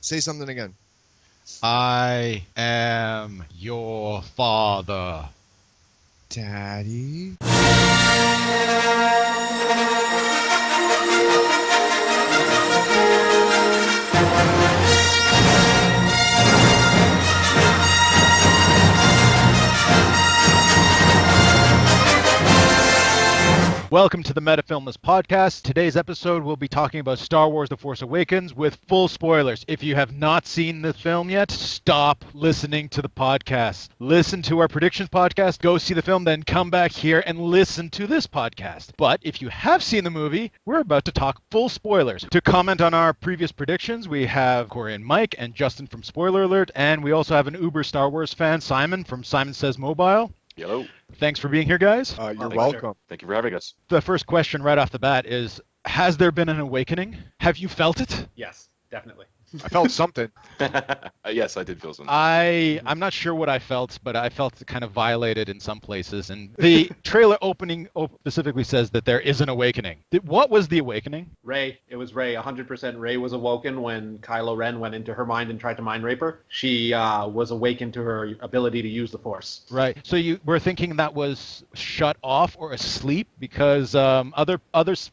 Say something again. I am your father. Daddy? Welcome to the Metafilmless Podcast. Today's episode, we'll be talking about Star Wars The Force Awakens with full spoilers. If you have not seen the film yet, stop listening to the podcast. Listen to our predictions podcast, go see the film, then come back here and listen to this podcast. But if you have seen the movie, we're about to talk full spoilers. To comment on our previous predictions, we have Corey and Mike and Justin from Spoiler Alert, and we also have an uber Star Wars fan, Simon from Simon Says Mobile. Hello. Thanks for being here, guys. You're welcome. Thank you for having us. The first question right off the bat is, has there been an awakening? Have you felt it? Yes, definitely. I felt something. Yes, I did feel something. I'm not sure what I felt, but I felt kind of violated in some places. And the trailer opening specifically says that there is an awakening. What was the awakening? Rey. It was Rey. 100% Rey was awoken when Kylo Ren went into her mind and tried to mind rape her. She was awakened to her ability to use the Force. Right. So you were thinking that was shut off or asleep because other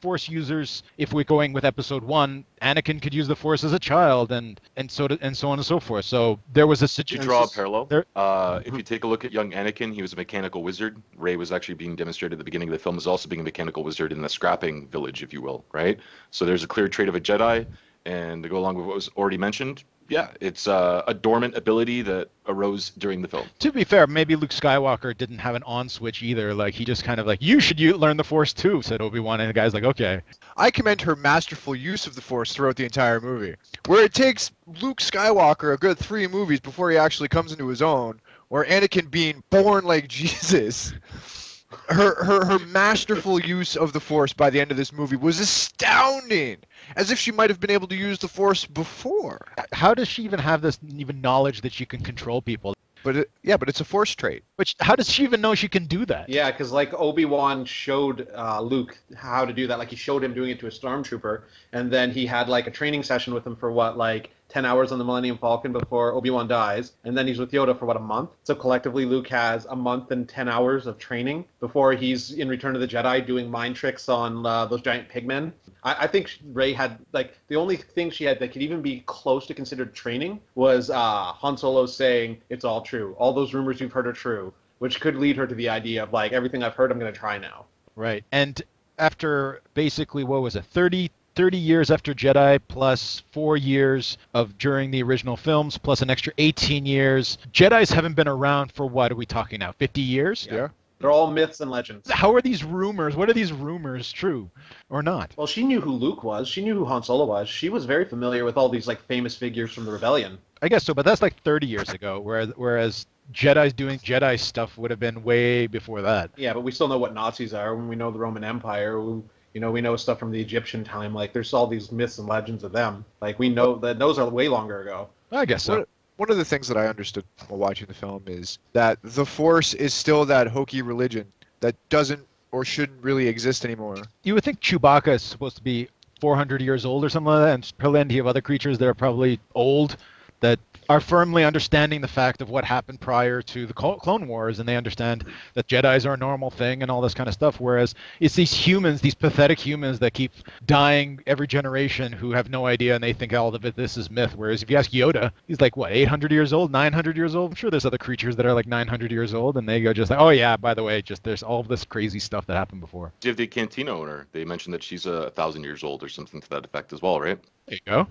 Force users, if we're going with Episode 1, Anakin could use the Force as a child, and so on and so forth. So there was a situation. To draw a parallel, if you take a look at young Anakin, he was a mechanical wizard. Rey was actually being demonstrated at the beginning of the film as also being a mechanical wizard in the scrapping village, if you will, right? So there's a clear trait of a Jedi, and to go along with what was already mentioned, yeah, it's a dormant ability that arose during the film. To be fair, maybe Luke Skywalker didn't have an on switch either. Like, he just kind of like, you should learn the Force too, said Obi-Wan, and the guy's like, okay. I commend her masterful use of the Force throughout the entire movie, where it takes Luke Skywalker a good 3 movies before he actually comes into his own, or Anakin being born like Jesus. Her masterful use of the Force by the end of this movie was astounding, as if she might have been able to use the Force before. How does she even have this knowledge that she can control people? But it's a Force trait. But how does she even know she can do that? Yeah, because like Obi-Wan showed Luke how to do that. Like he showed him doing it to a stormtrooper, and then he had like a training session with him for 10 hours on the Millennium Falcon before Obi-Wan dies, and then he's with Yoda for a month. So collectively, Luke has a month and 10 hours of training before he's in Return of the Jedi doing mind tricks on those giant pigmen. I think Rey had, the only thing she had that could even be close to considered training was Han Solo saying, "It's all true. All those rumors you've heard are true," which could lead her to the idea of, everything I've heard, I'm going to try now. Right. And after basically, 30 years after Jedi, plus 4 years of during the original films, plus an extra 18 years. Jedis haven't been around for, what are we talking now, 50 years? Yeah. They're all myths and legends. How are these rumors? What are these rumors, true or not? Well, she knew who Luke was. She knew who Han Solo was. She was very familiar with all these famous figures from the Rebellion. I guess so, but that's 30 years ago, whereas Jedi's doing Jedi stuff would have been way before that. Yeah, but we still know what Nazis are when we know the Roman Empire. We know stuff from the Egyptian time. There's all these myths and legends of them. We know that those are way longer ago. I guess so. One of the things that I understood while watching the film is that the Force is still that hokey religion that doesn't or shouldn't really exist anymore. You would think Chewbacca is supposed to be 400 years old or something like that, and plenty of other creatures that are probably old that are firmly understanding the fact of what happened prior to the Clone Wars, and they understand that Jedis are a normal thing and all this kind of stuff, whereas it's these humans, these pathetic humans that keep dying every generation who have no idea, and they think all of it, this is myth, whereas if you ask Yoda, he's 800 years old, 900 years old? I'm sure there's other creatures that are 900 years old, and they go oh yeah, by the way, there's all of this crazy stuff that happened before. Do you have the Cantina owner? They mentioned that she's 1,000 years old or something to that effect as well, right? There you go.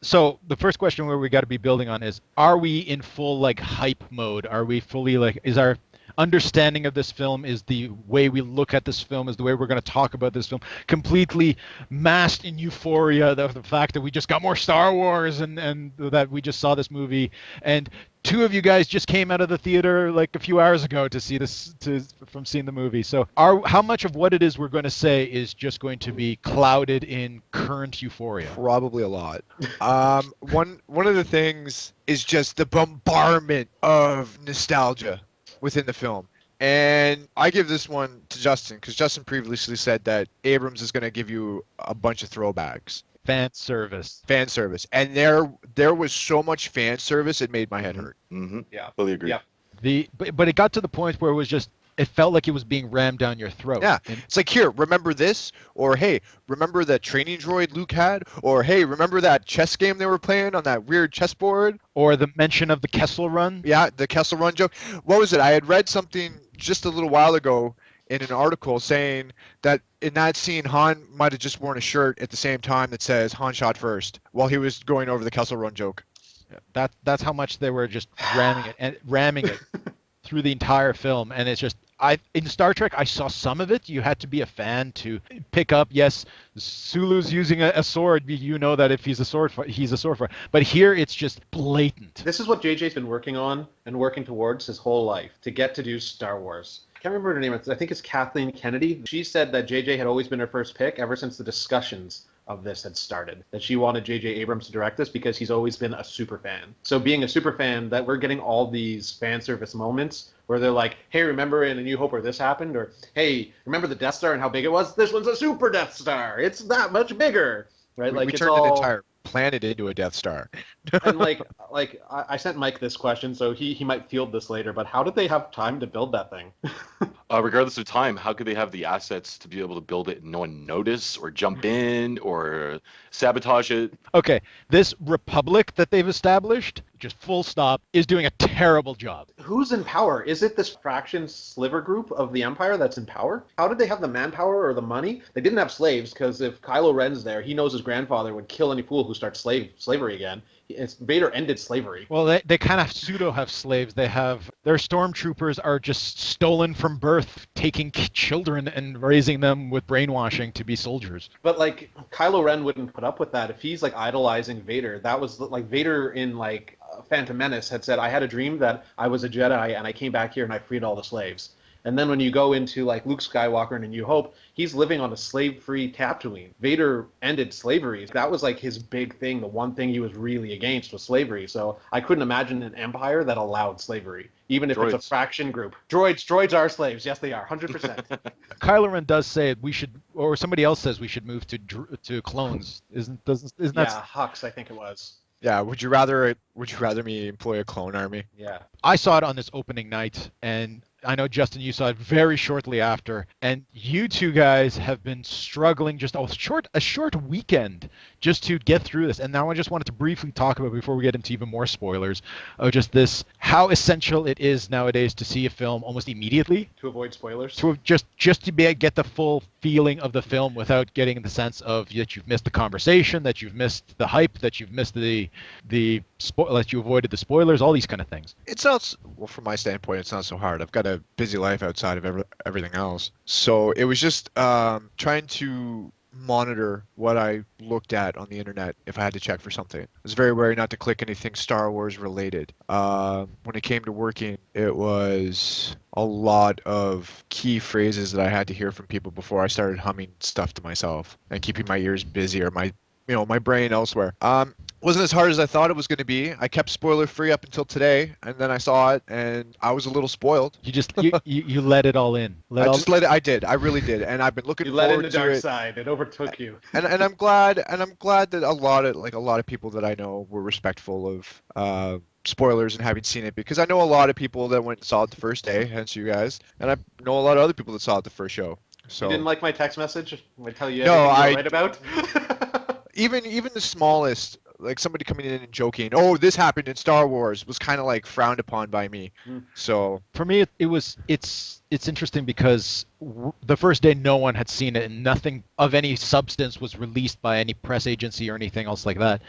So the first question where we got to be building on is, are we in full hype mode? Are we fully is our understanding of this film, is the way we look at this film, is the way we're going to talk about this film completely masked in euphoria, the fact that we just got more Star Wars and that we just saw this movie, and 2 of you guys just came out of the theater a few hours ago to see this from seeing the movie. So how much of what it is we're going to say is just going to be clouded in current euphoria? Probably a lot. One of the things is just the bombardment of nostalgia within the film. And I give this one to Justin, because Justin previously said that Abrams is going to give you a bunch of throwbacks. Fan service. Fan service, and there was so much fan service it made my head hurt. Mm-hmm. Yeah. Fully agree. Yeah. But it got to the point where it was just, it felt like it was being rammed down your throat. Yeah, And it's like, here, remember this, or hey, remember that training droid Luke had, or hey, remember that chess game they were playing on that weird chessboard? or the mention of the Kessel Run. Yeah, the Kessel Run joke. What was it? I had read something just a little while ago in an article saying that in that scene, Han might have just worn a shirt at the same time that says Han shot first while he was going over the Kessel Run joke. That's how much they were just ramming it through the entire film. And it's just, in Star Trek, I saw some of it. You had to be a fan to pick up. Yes, Sulu's using a sword. You know that if he's a sword fighter. But here it's just blatant. This is what JJ's been working on and working towards his whole life, to get to do Star Wars. I can't remember her name. I think it's Kathleen Kennedy. She said that JJ had always been her first pick ever since the discussions of this had started, that she wanted J.J. Abrams to direct this because he's always been a super fan. So being a super fan, that we're getting all these fan service moments where they're like, hey, remember in A New Hope where this happened? Or, hey, remember the Death Star and how big it was? This one's a super Death Star. It's that much bigger. Right? We turned an entire planet into a Death Star. And I sent Mike this question, so he might field this later, but how did they have time to build that thing? Regardless of time, how could they have the assets to be able to build it and no one notice or jump in or sabotage it? Okay, this republic that they've established, just full stop, is doing a terrible job. Who's in power? Is it this fraction sliver group of the Empire that's in power? How did they have the manpower or the money? They didn't have slaves, because if Kylo Ren's there, he knows his grandfather would kill any fool who starts slavery again. Vader ended slavery. Well, they kind of pseudo have slaves. Their stormtroopers are just stolen from birth, taking children and raising them with brainwashing to be soldiers. But like Kylo Ren wouldn't put up with that if he's like idolizing Vader. That was like Vader in like Phantom Menace had said, I had a dream that I was a Jedi and I came back here and I freed all the slaves. And then when you go into like Luke Skywalker in A New Hope, he's living on a slave-free Tatooine. Vader ended slavery. That was like his big thing. The one thing he was really against was slavery. So I couldn't imagine an empire that allowed slavery, even if it's a fraction group. Droids are slaves. Yes, they are. 100%. Me does say we should, or somebody else says we should move to clones. Isn't that? Yeah, Hux, I think it was. Yeah, would you rather me employ a clone army? Yeah. I saw it on this opening night, and I know, Justin, you saw it very shortly after, and you two guys have been struggling just a short weekend just to get through this. And now I just wanted to briefly talk about, before we get into even more spoilers, of just this, how essential it is nowadays to see a film almost immediately. To avoid spoilers? To just to get the full feeling of the film without getting the sense of that you've missed the conversation, that you've missed the hype, that you've missed that you avoided the spoilers, all these kind of things. It sounds, well, from my standpoint, it's not so hard. I've got a busy life outside of everything else. So it was just trying to monitor what I looked at on the internet if I had to check for something. I was very wary not to click anything Star Wars related. When it came to working, it was a lot of key phrases that I had to hear from people before I started humming stuff to myself and keeping my ears busy or my brain elsewhere. Wasn't as hard as I thought it was going to be. I kept spoiler free up until today, and then I saw it, and I was a little spoiled. You let it all in. I did. I really did, and I've been looking forward to it. You let in the dark side. It overtook you. And I'm glad that a lot of people that I know were respectful of spoilers and having seen it, because I know a lot of people that went and saw it the first day, hence you guys, and I know a lot of other people that saw it the first show. So you didn't like my text message? I tell you everything you're right about. even the smallest, like somebody coming in and joking, oh, this happened in Star Wars, was kind of like frowned upon by me. So for me, it's interesting because the first day no one had seen it and nothing of any substance was released by any press agency or anything else like that.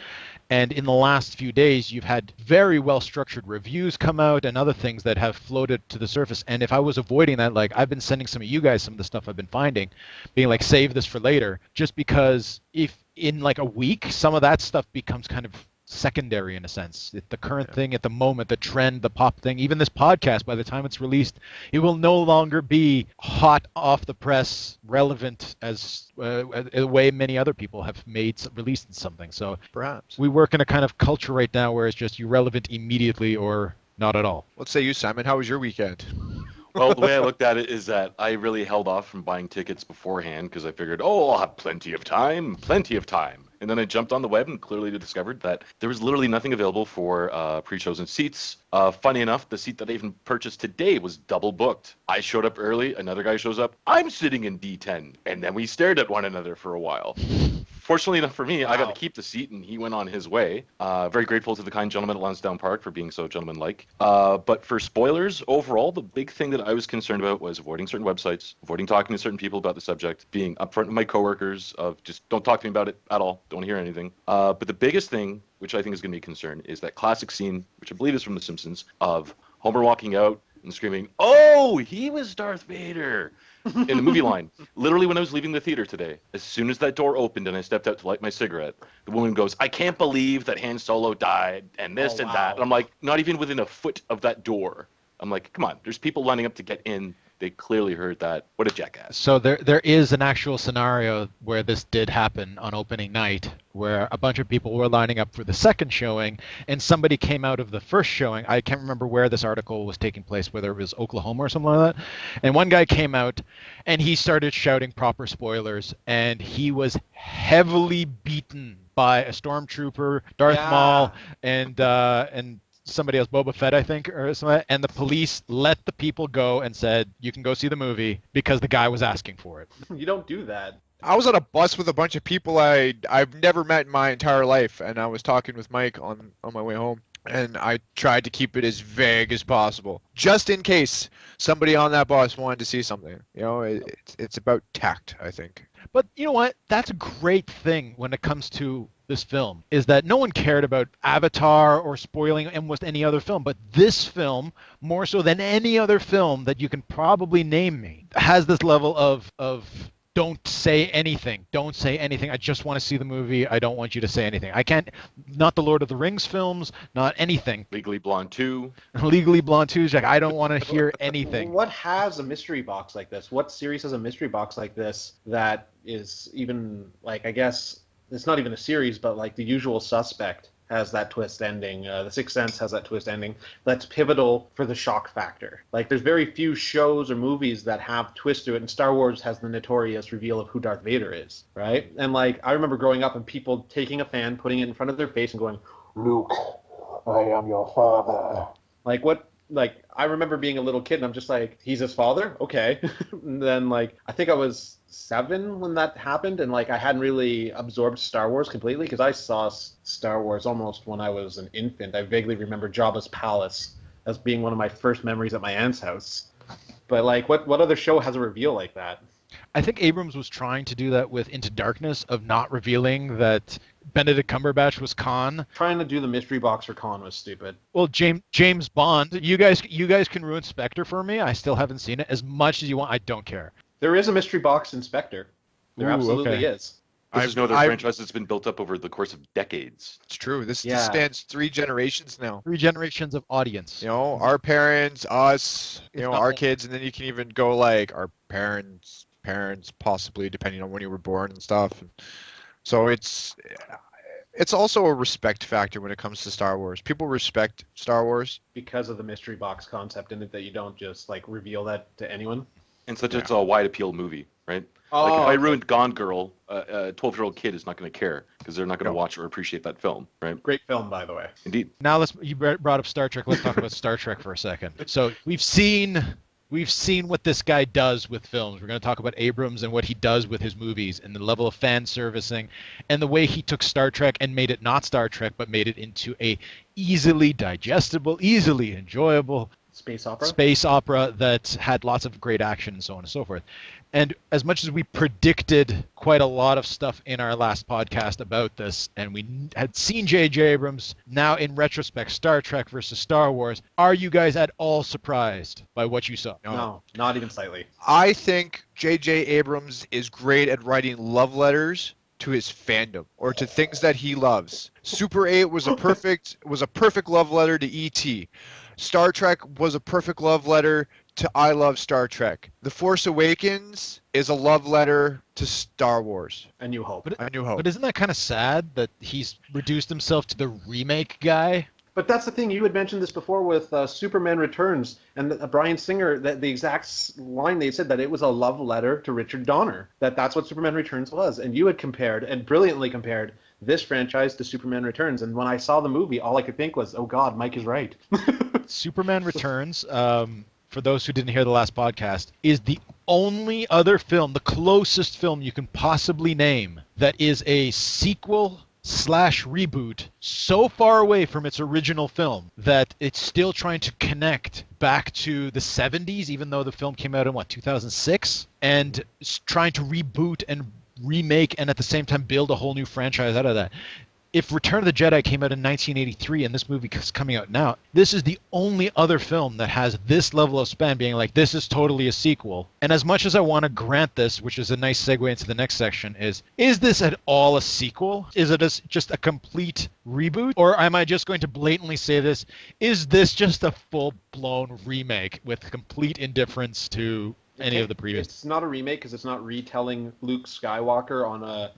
And in the last few days, you've had very well-structured reviews come out and other things that have floated to the surface. And if I was avoiding that, like I've been sending some of you guys some of the stuff I've been finding, being like, save this for later, just because if in like a week, some of that stuff becomes kind of secondary in a sense. The current thing at the moment, the trend, the pop thing, even this podcast, by the time it's released, it will no longer be hot off the press, relevant as the way many other people have released something. So perhaps we work in a kind of culture right now where it's just you're relevant immediately or not at all. Let's say you, Simon. How was your weekend? Well, the way I looked at it is that I really held off from buying tickets beforehand because I figured, oh, I'll have plenty of time, plenty of time. And then I jumped on the web and clearly discovered that there was literally nothing available for pre-chosen seats. Funny enough, the seat that I even purchased today was double booked. I showed up early, another guy shows up, I'm sitting in D10, and then we stared at one another for a while. Fortunately enough for me, I got to keep the seat, and he went on his way. Very grateful to the kind gentleman at Lansdowne Park for being so gentlemanlike. But for spoilers, overall, the big thing that I was concerned about was avoiding certain websites, avoiding talking to certain people about the subject, being upfront with my coworkers of just don't talk to me about it at all, don't hear anything. But the biggest thing, which I think is going to be a concern, is that classic scene, which I believe is from The Simpsons, of Homer walking out and screaming, "Oh, he was Darth Vader!" in the movie line. Literally, when I was leaving the theater today, as soon as that door opened and I stepped out to light my cigarette, the woman goes, "I can't believe that Han Solo died and this and that." And I'm like, not even within a foot of that door. I'm like, come on, there's people lining up to get in. They clearly heard that. What a jackass. So there is an actual scenario where this did happen on opening night, where a bunch of people were lining up for the second showing, and somebody came out of the first showing. I can't remember where this article was taking place, whether it was Oklahoma or something like that. And one guy came out, and he started shouting proper spoilers, and he was heavily beaten by a stormtrooper, Darth Maul, and somebody else, Boba Fett, I think, or something, and the police let the people go and said, you can go see the movie because the guy was asking for it. You don't do that. I was on a bus with a bunch of people I've never met in my entire life, and I was talking with Mike on my way home, and I tried to keep it as vague as possible, just in case somebody on that bus wanted to see something. You know, it's about tact, I think. But you know what? That's a great thing when it comes to this film, is that no one cared about Avatar or spoiling almost any other film. But this film, more so than any other film that you can probably name me, has this level of don't say anything. Don't say anything. I just want to see the movie. I don't want you to say anything. I can't, not the Lord of the Rings films, not anything. Legally Blonde 2. Legally Blonde 2, like, I don't want to hear anything. What has a mystery box like this? What series has a mystery box like this that is even, like, I guess, it's not even a series, but like The Usual Suspect has that twist ending. The Sixth Sense has that twist ending. That's pivotal for the shock factor. Like, there's very few shows or movies that have twists to it, and Star Wars has the notorious reveal of who Darth Vader is, right? And, like, I remember growing up and people taking a fan, putting it in front of their face and going, "Luke, I am your father." Like, what? Like, I remember being a little kid and I'm just like, he's his father? Okay. And then, like, I think I was 7 when that happened, and like I hadn't really absorbed Star Wars completely because I saw Star Wars almost when I was an infant. I vaguely remember Jabba's palace as being one of my first memories at my aunt's house. But like, what other show has a reveal like that? I think Abrams was trying to do that with Into Darkness, of not revealing that Benedict Cumberbatch was Khan. Trying to do the mystery box for Khan was stupid. Well, James Bond, you guys can ruin Spectre for me. I still haven't seen it. As much as you want, I don't care. There is a mystery box in Spectre. There absolutely is. This is no other franchise that's been built up over the course of decades. It's true. This spans 3 generations now. 3 generations of audience. You know, our parents, us, you know, our kids, and then you can even go like our parents, possibly, depending on when you were born and stuff. So it's also a respect factor when it comes to Star Wars. People respect Star Wars because of the mystery box concept in it, that you don't just like reveal that to anyone. And such it's a wide appeal movie, right? Like if I ruined Gone Girl, a 12-year-old kid is not going to care because they're not going to watch or appreciate that film, right? Great film, by the way. Indeed. Now you brought up Star Trek. Let's talk about Star Trek for a second. So we've seen what this guy does with films. We're going to talk about Abrams and what he does with his movies and the level of fan servicing and the way he took Star Trek and made it not Star Trek, but made it into a easily digestible, easily enjoyable space opera that had lots of great action and so on and so forth. And as much as we predicted quite a lot of stuff in our last podcast about this, and we had seen J.J. Abrams, now in retrospect, Star Trek versus Star Wars, are you guys at all surprised by what you saw? No, not even slightly. I think J.J. Abrams is great at writing love letters to his fandom or to things that he loves. Super 8 was a perfect love letter to E.T. Star Trek was a perfect love letter to I Love Star Trek. The Force Awakens is a love letter to Star Wars. A New Hope. But isn't that kind of sad that he's reduced himself to the remake guy? But that's the thing. You had mentioned this before with Superman Returns, and Bryan Singer, that the exact line they said that it was a love letter to Richard Donner. That's what Superman Returns was. And you had compared, and brilliantly compared, this franchise to Superman Returns. And when I saw the movie, all I could think was, oh God, Mike is right. Superman Returns, for those who didn't hear the last podcast, is the only other film, the closest film you can possibly name, that is a sequel / reboot so far away from its original film that it's still trying to connect back to the 70s, even though the film came out in 2006, and trying to reboot and remake and at the same time build a whole new franchise out of that. If Return of the Jedi came out in 1983 and this movie is coming out now, this is the only other film that has this level of span, being like, this is totally a sequel. And as much as I want to grant this, which is a nice segue into the next section, is this at all a sequel? Is it just a complete reboot? Or am I just going to blatantly say this? Is this just a full-blown remake with complete indifference to any of the previous? It's not a remake because it's not retelling Luke Skywalker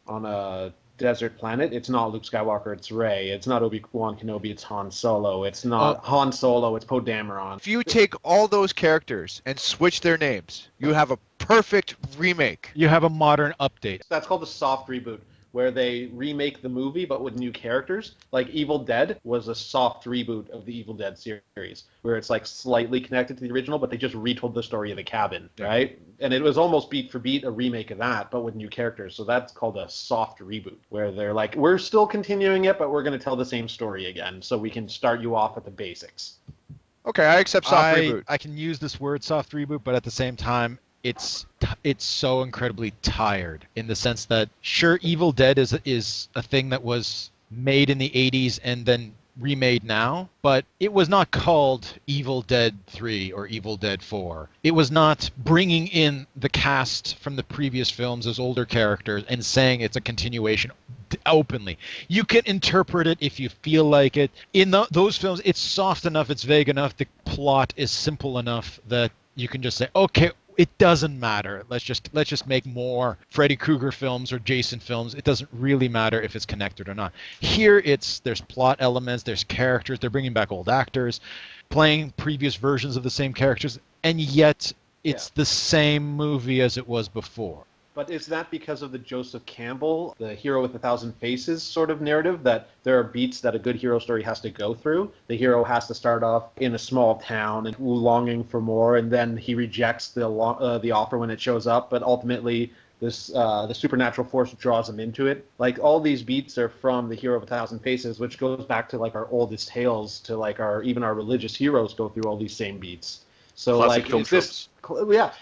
on a desert planet. It's not Luke Skywalker, it's Rey. It's not Obi-Wan Kenobi, it's Han Solo. It's not Han Solo, it's Poe Dameron. If you take all those characters and switch their names, you have a perfect remake. You have a modern update. That's called a soft reboot, where they remake the movie but with new characters. Like Evil Dead was a soft reboot of the Evil Dead series, where it's like slightly connected to the original, but they just retold the story of the cabin, right? And it was almost beat for beat a remake of that, but with new characters. So that's called a soft reboot, where they're like, we're still continuing it, but we're going to tell the same story again, so we can start you off at the basics. Okay, I accept soft reboot. I can use this word soft reboot, but at the same time, it's so incredibly tired in the sense that, sure, Evil Dead is a thing that was made in the 80s and then remade now, but it was not called Evil Dead 3 or Evil Dead 4. It was not bringing in the cast from the previous films as older characters and saying it's a continuation openly. You can interpret it if you feel like it. In those films, it's soft enough, it's vague enough, the plot is simple enough that you can just say, okay, it doesn't matter. Let's just make more Freddy Krueger films or Jason films. It doesn't really matter if it's connected or not. Here, there's plot elements, there's characters. They're bringing back old actors, playing previous versions of the same characters, and yet it's the same movie as it was before. But is that because of the Joseph Campbell, the hero with 1,000 faces sort of narrative, that there are beats that a good hero story has to go through? The hero has to start off in a small town and longing for more, and then he rejects the offer when it shows up, but ultimately the supernatural force draws him into it. Like, all these beats are from the hero of 1,000 faces, which goes back to like our oldest tales, to like even our religious heroes go through all these same beats. So classic like, film is this,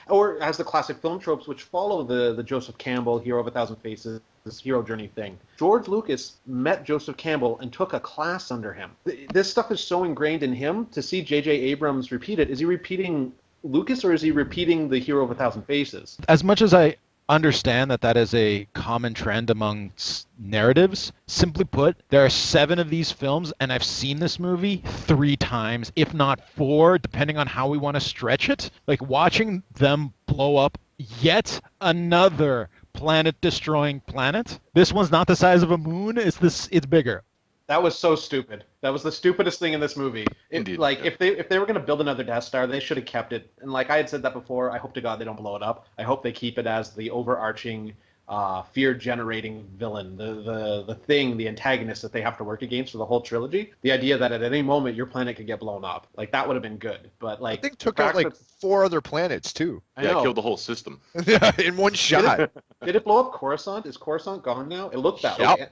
or as the classic film tropes which follow the Joseph Campbell hero of 1,000 faces, this hero journey thing. George Lucas met Joseph Campbell and took a class under him. This stuff is so ingrained in him. To see J.J. Abrams repeat it, is he repeating Lucas or is he repeating the hero of 1,000 faces? As much as I understand that is a common trend among narratives, simply put, there are 7 of these films, and I've seen this movie 3 times, if not 4, depending on how we want to stretch it. Like, watching them blow up yet another planet-destroying planet. This one's not the size of a moon. It's bigger. That was so stupid. That was the stupidest thing in this movie. Indeed. Like, if they were going to build another Death Star, they should have kept it. And like I had said that before, I hope to God they don't blow it up. I hope they keep it as the overarching, fear-generating villain, the thing, the antagonist that they have to work against for the whole trilogy. The idea that at any moment your planet could get blown up, like, that would have been good. But like, I think took out like 4 other planets too. I know. It killed the whole system. In one shot. Did it blow up Coruscant? Is Coruscant gone now? It looked that Yep. way.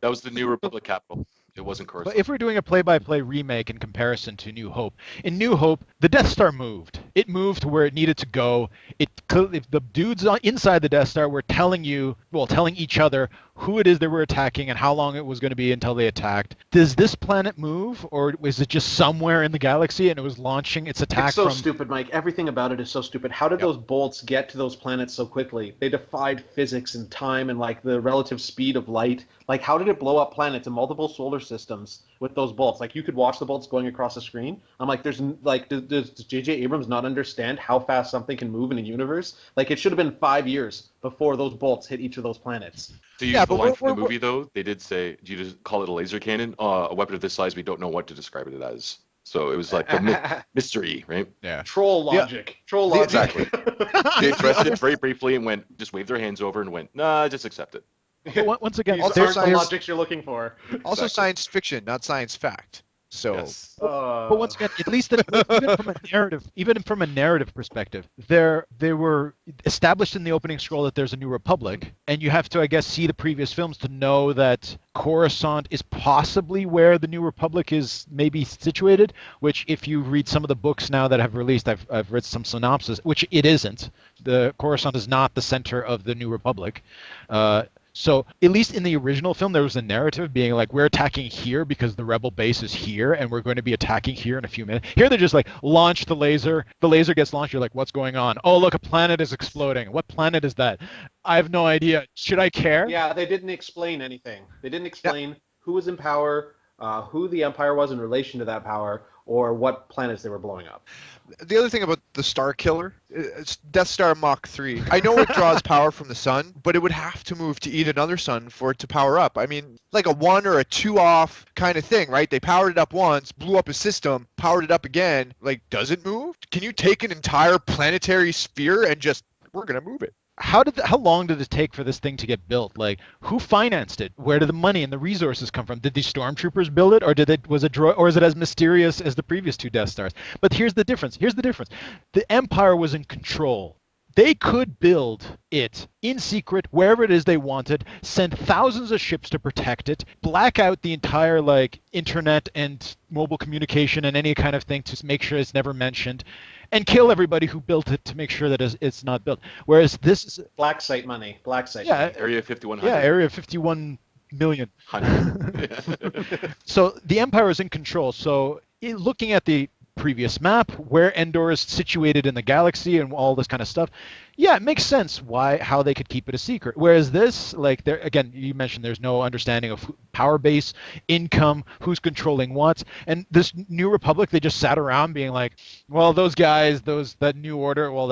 That was the New Republic capital. It wasn't Coruscant. But if we're doing a play-by-play remake in comparison to New Hope, in New Hope, the Death Star moved. It moved to where it needed to go. If the dudes inside the Death Star were telling each other who it is they were attacking and how long it was going to be until they attacked. Does this planet move, or was it just somewhere in the galaxy and it was launching its attack It's so from... stupid, Mike. Everything about it is so stupid. How did those bolts get to those planets so quickly? They defied physics and time and like the relative speed of light. Like, how did it blow up planets in multiple solar systems with those bolts? Like, you could watch the bolts going across the screen. I'm like, does J.J. Abrams not understand how fast something can move in a universe? Like, it should have been 5 years before those bolts hit each of those planets. To use the line from the movie, though, they did say, "Do you just call it a laser cannon? A weapon of this size, we don't know what to describe it as." So it was like a mystery, right? Yeah. Troll logic. Troll logic. Exactly. They addressed it very briefly and just waved their hands over and went, "Nah, just accept it." But once again, These aren't the logics you're looking for. Also science fiction, not science fact. So, Yes. but once again, at least even from a narrative perspective, they were established in the opening scroll that there's a new republic, and you have to, I guess, see the previous films to know that Coruscant is possibly where the new republic is maybe situated. Which, if you read some of the books now that have released, I've read some synopsis, which it isn't. The Coruscant is not the center of the new republic. So at least in the original film, there was a narrative being like, we're attacking here because the rebel base is here, and we're going to be attacking here in a few minutes. Here they're just like, launch the laser. The laser gets launched. You're like, what's going on? Oh, look, a planet is exploding. What planet is that? I have no idea. Should I care? Yeah, they didn't explain anything. They didn't explain who was in power, who the Empire was in relation to that power, or what planets they were blowing up. The other thing about the StarKiller, it's Death Star Mach 3. I know it draws power from the sun, but it would have to move to eat another sun for it to power up. I mean, like a 1 or a 2 off kind of thing, right? They powered it up once, blew up a system, powered it up again. Like, does it move? Can you take an entire planetary sphere and just, we're going to move it? How long did it take for this thing to get built? Like, who financed it? Where did the money and the resources come from? Did these stormtroopers build it, or is it as mysterious as the previous 2 Death Stars? But here's the difference. The Empire was in control. They could build it in secret wherever it is they wanted, send thousands of ships to protect it, black out the entire internet and mobile communication and any kind of thing to make sure it's never mentioned, and kill everybody who built it to make sure that it's not built. Whereas this is black site money. Yeah, Area 5100. Yeah, Area 51 million. So the Empire is in control. So looking at the previous map, where Endor is situated in the galaxy and all this kind of stuff, yeah, it makes sense how they could keep it a secret. Whereas this, again, you mentioned there's no understanding of power base, income, who's controlling what, and this New Republic, they just sat around being like, well, those guys, that New Order, well,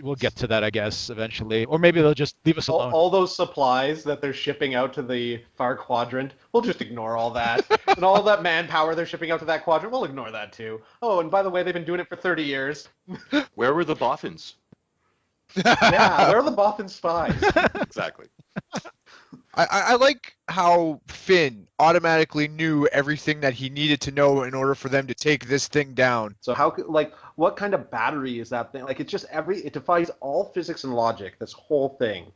we'll get to that, I guess, eventually, or maybe they'll just leave us alone. All those supplies that they're shipping out to the far quadrant, we'll just ignore all that, and all that manpower they're shipping out to that quadrant, we'll ignore that too. Oh, and by the way, they've been doing it for 30 years. Where were the Bothans? Yeah, where are the Bothan spies? Exactly. I like how Finn automatically knew everything that he needed to know in order for them to take this thing down. So what kind of battery is that thing? Like, it's just it defies all physics and logic, this whole thing,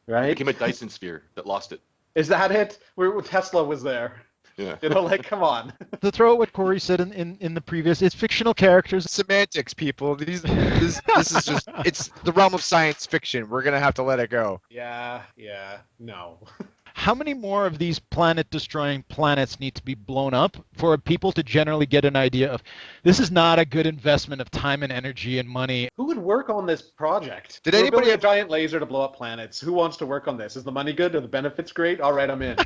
right? It became a Dyson sphere that lost it. Is that it? Where Tesla was there. Yeah. Come on. To throw out what Corey said in the previous, it's fictional characters. Semantics, people. This is just, it's the realm of science fiction. We're going to have to let it go. Yeah, no. How many more of these planet-destroying planets need to be blown up for people to generally get an idea of this is not a good investment of time and energy and money? Who would work on this project? Did We're anybody building a giant laser to blow up planets? Who wants to work on this? Is the money good? Are the benefits great? All right, I'm in.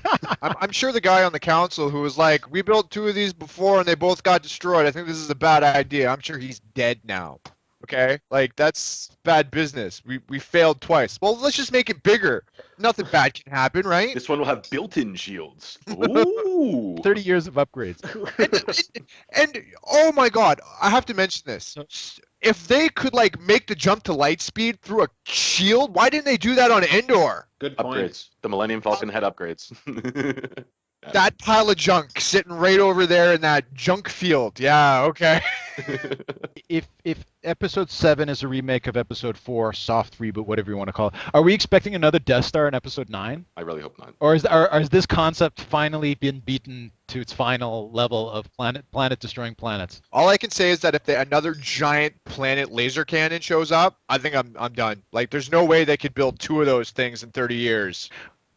I'm sure the guy on the council who was like, we built 2 of these before and they both got destroyed. I think this is a bad idea. I'm sure he's dead now. Okay? That's bad business. We failed twice. Well, let's just make it bigger. Nothing bad can happen, right? This one will have built-in shields. Ooh. 30 years of upgrades. And oh my god, I have to mention this. If they could make the jump to light speed through a shield, why didn't they do that on Endor? Good point. Upgrades. The Millennium Falcon had upgrades. That pile of junk sitting right over there in that junk field. Yeah, okay. If Episode 7 is a remake of Episode 4, soft reboot, whatever you want to call it, are we expecting another Death Star in Episode 9? I really hope not. Or is this concept finally been beaten to its final level of planet-destroying planets? All I can say is that if another giant planet laser cannon shows up, I think I'm done. There's no way they could build 2 of those things in 30 years.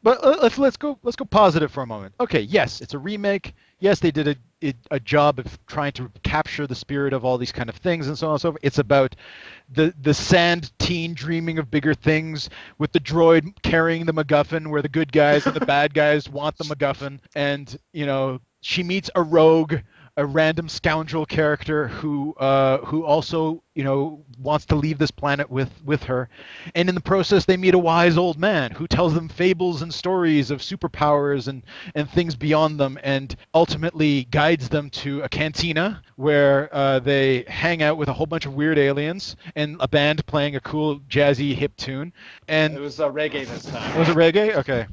But let's go positive for a moment. Okay, yes, it's a remake. Yes, they did a job of trying to capture the spirit of all these kind of things and so on and so forth. It's about the sand teen dreaming of bigger things with the droid carrying the MacGuffin, where the good guys and the bad guys want the MacGuffin, and she meets a rogue a random scoundrel character who also wants to leave this planet with her, and in the process they meet a wise old man who tells them fables and stories of superpowers and things beyond them, and ultimately guides them to a cantina where they hang out with a whole bunch of weird aliens and a band playing a cool jazzy hip tune. And It was reggae this time. was it reggae? Okay.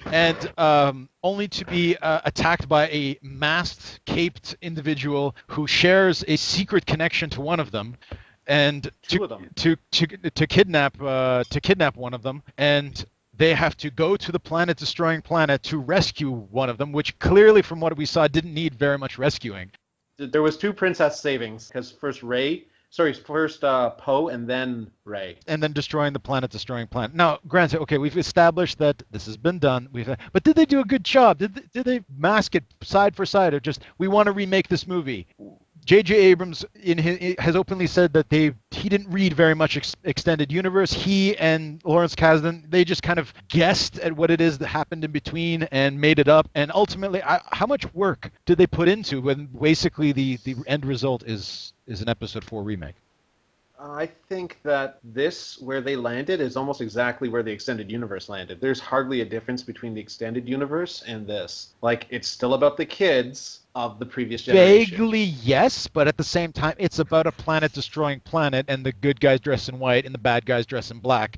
And only to be attacked by a masked, caped individual who shares a secret connection to one of them, and Two of them. to kidnap one of them, and they have to go to the planet-destroying planet to rescue one of them, which clearly, from what we saw, didn't need very much rescuing. There was 2 princess savings, because first Poe and then Rey. And then destroying the planet-destroying planet. Now, granted, okay, we've established that this has been done. But did they do a good job? Did they mask it side for side, or just we want to remake this movie? J.J. Abrams has openly said that he didn't read very much extended universe. He and Lawrence Kasdan, they just kind of guessed at what it is that happened in between and made it up. And ultimately, how much work did they put into when basically the end result is an Episode 4 remake? I think that this, where they landed, is almost exactly where the extended universe landed. There's hardly a difference between the extended universe and this. Like, it's still about the kids of the previous generation. Vaguely, yes, but at the same time, it's about a planet-destroying planet, and the good guys dress in white and the bad guys dress in black.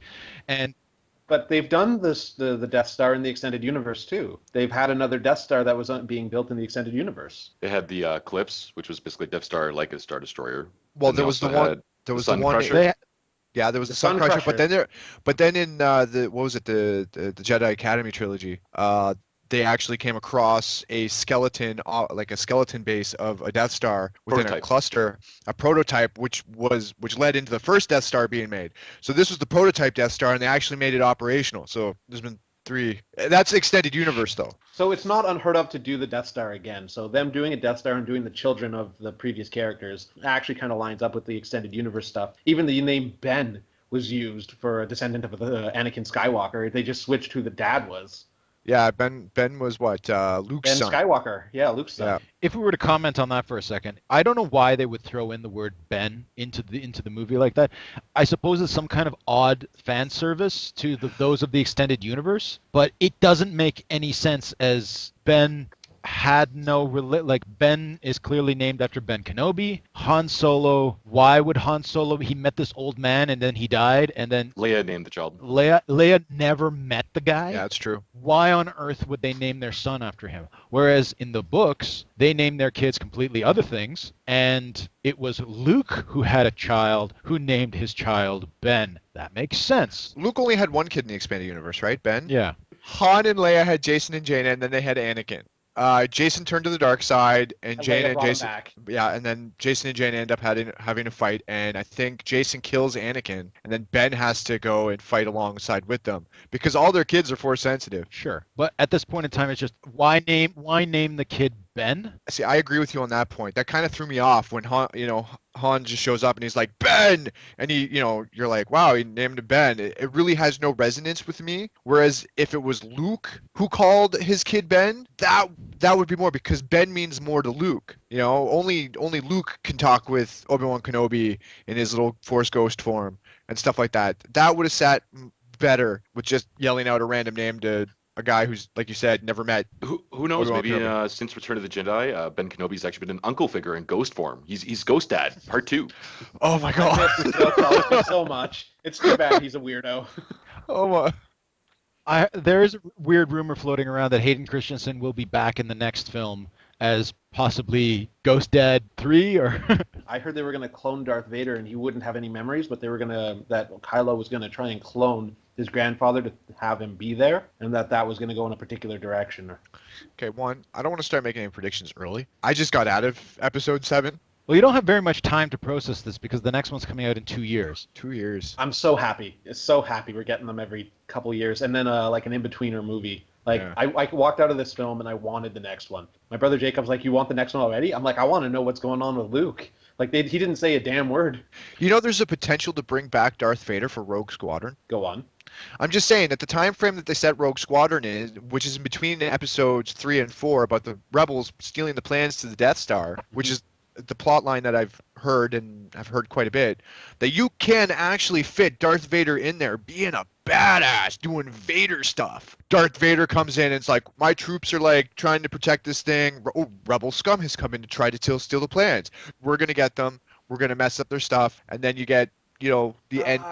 But they've done the Death Star in the extended universe, too. They've had another Death Star that was being built in the extended universe. They had the Eclipse, which was basically Death Star like a Star Destroyer. Well, And there they was the also one. had There was Sun the one. Crusher. Yeah, there was the The Sun Sun Crusher, Crusher. but then in the what was it, the Jedi Academy trilogy, they actually came across a skeleton, like a skeleton base of a Death Star within a Prototype. cluster, a prototype, which led into the first Death Star being made. So this was the prototype Death Star, and they actually made it operational. So there's been 3. That's extended universe, though. So it's not unheard of to do the Death Star again. So them doing a Death Star and doing the children of the previous characters actually kind of lines up with the extended universe stuff. Even the name Ben was used for a descendant of Anakin Skywalker. They just switched who the dad was. Yeah, Ben was what, Luke's Ben son. Skywalker. Yeah, Luke's son. Yeah. If we were to comment on that for a second, I don't know why they would throw in the word Ben into the movie like that. I suppose it's some kind of odd fan service to those of the extended universe, but it doesn't make any sense, as Ben had no Ben is clearly named after Ben Kenobi. Han Solo, why would Han Solo, he met this old man and then he died, and then Leia named the child. Leia never met the guy. Yeah, that's true. Why on earth would they name their son after him? Whereas in the books, they named their kids completely other things, and it was Luke who had a child who named his child Ben. That makes sense. Luke only had one kid in the expanded universe, right, Ben? Yeah. Han and Leia had Jason and Jaina, and then they had Anakin. Jason turned to the dark side, and And Jaina Leia and brought him Jason. back. Yeah, and then Jason and Jaina end up having a fight, and I think Jason kills Anakin, and then Ben has to go and fight alongside with them because all their kids are Force sensitive. Sure. But at this point in time, it's just why name the kid Ben? See, I agree with you on that point. That kind of threw me off when Han just shows up and he's like, Ben! And you're like, wow, he named him Ben. It really has no resonance with me. Whereas if it was Luke who called his kid Ben, that would be more, because Ben means more to Luke. Only Luke can talk with Obi-Wan Kenobi in his little Force ghost form and stuff like that. That would have sat better with just yelling out a random name to a guy who's, like you said, never met. Who knows? Obi-Wan Maybe Kenobi. since Return of the Jedi, Ben Kenobi's actually been an uncle figure in ghost form. He's Ghost Dad, Part 2. Oh my I god. miss the Phil so much. It's too bad he's a weirdo. Oh my. There is a weird rumor floating around that Hayden Christensen will be back in the next film as possibly Ghost Dad 3, or I heard they were going to clone Darth Vader and he wouldn't have any memories, but that Kylo was going to try and clone his grandfather to have him be there, and that was going to go in a particular direction. Okay, I don't want to start making any predictions early. I just got out of episode 7. well, you don't have very much time to process this because the next one's coming out in 2 years. 2 years. I'm so happy. It's so happy we're getting them every couple years, and then like an in-betweener movie Like, Yeah. I walked out of this film and I wanted the next one. My brother Jacob's like, you want the next one already? I'm like, I want to know what's going on with Luke. Like, he didn't say a damn word. You know, there's a potential to bring back Darth Vader for Rogue Squadron. Go on. I'm just saying that the time frame that they set Rogue Squadron in, which is in between episodes 3 and 4, about the rebels stealing the plans to the Death Star, which is the plot line that I've heard, and I've heard quite a bit, that you can actually fit Darth Vader in there being a badass doing Vader stuff. Darth Vader comes in and it's like, my troops are like trying to protect this thing. Oh, rebel scum has come in to try to steal the plans. We're going to get them. We're going to mess up their stuff. And then you get, you know, the end.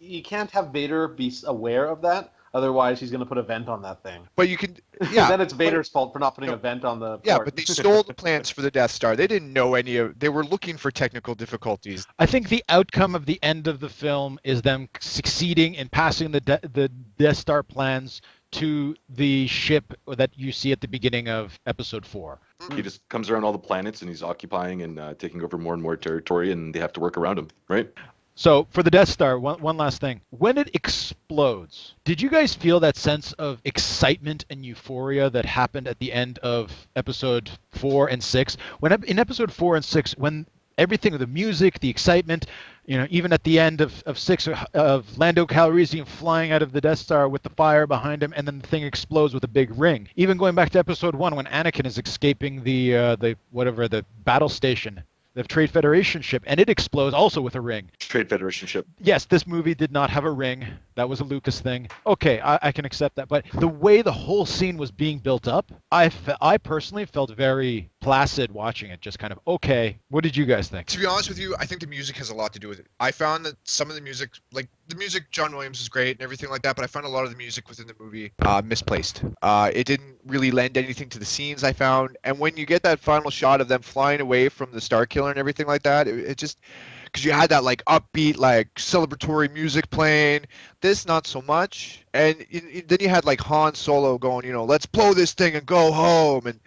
You can't have Vader be aware of that. Otherwise, he's going to put a vent on that thing. But you can, yeah. Then it's Vader's fault for not putting a vent on the port. Yeah, but they stole the plans for the Death Star. They didn't know any of. They were looking for technical difficulties. I think the outcome of the end of the film is them succeeding in passing the Death Star plans to the ship that you see at the beginning of Episode 4. He just comes around all the planets and he's occupying and taking over more and more territory, and they have to work around him, right? So for the Death Star, one last thing. When it explodes, did you guys feel that sense of excitement and euphoria that happened at the end of Episode 4 and 6? In Episode 4 and 6, when everything, the music, the excitement, you know, even at the end of 6, of Lando Calrissian flying out of the Death Star with the fire behind him, and then the thing explodes with a big ring. Even going back to Episode 1, when Anakin is escaping the battle station, the Trade Federation ship, and it explodes also with a ring. Trade Federation ship. Yes, this movie did not have a ring. That was a Lucas thing. Okay, I can accept that. But the way the whole scene was being built up, I personally felt very placid watching it. Just kind of, okay, what did you guys think? To be honest with you, I think the music has a lot to do with it. I found that some of the music, like the music, John Williams is great and everything like that, but I found a lot of the music within the movie misplaced. It didn't really lend anything to the scenes, I found. And when you get that final shot of them flying away from the StarKiller and everything like that, it just, because you had that like upbeat, like celebratory music playing. This not so much. And then you had like Han Solo going, you know, let's blow this thing and go home. And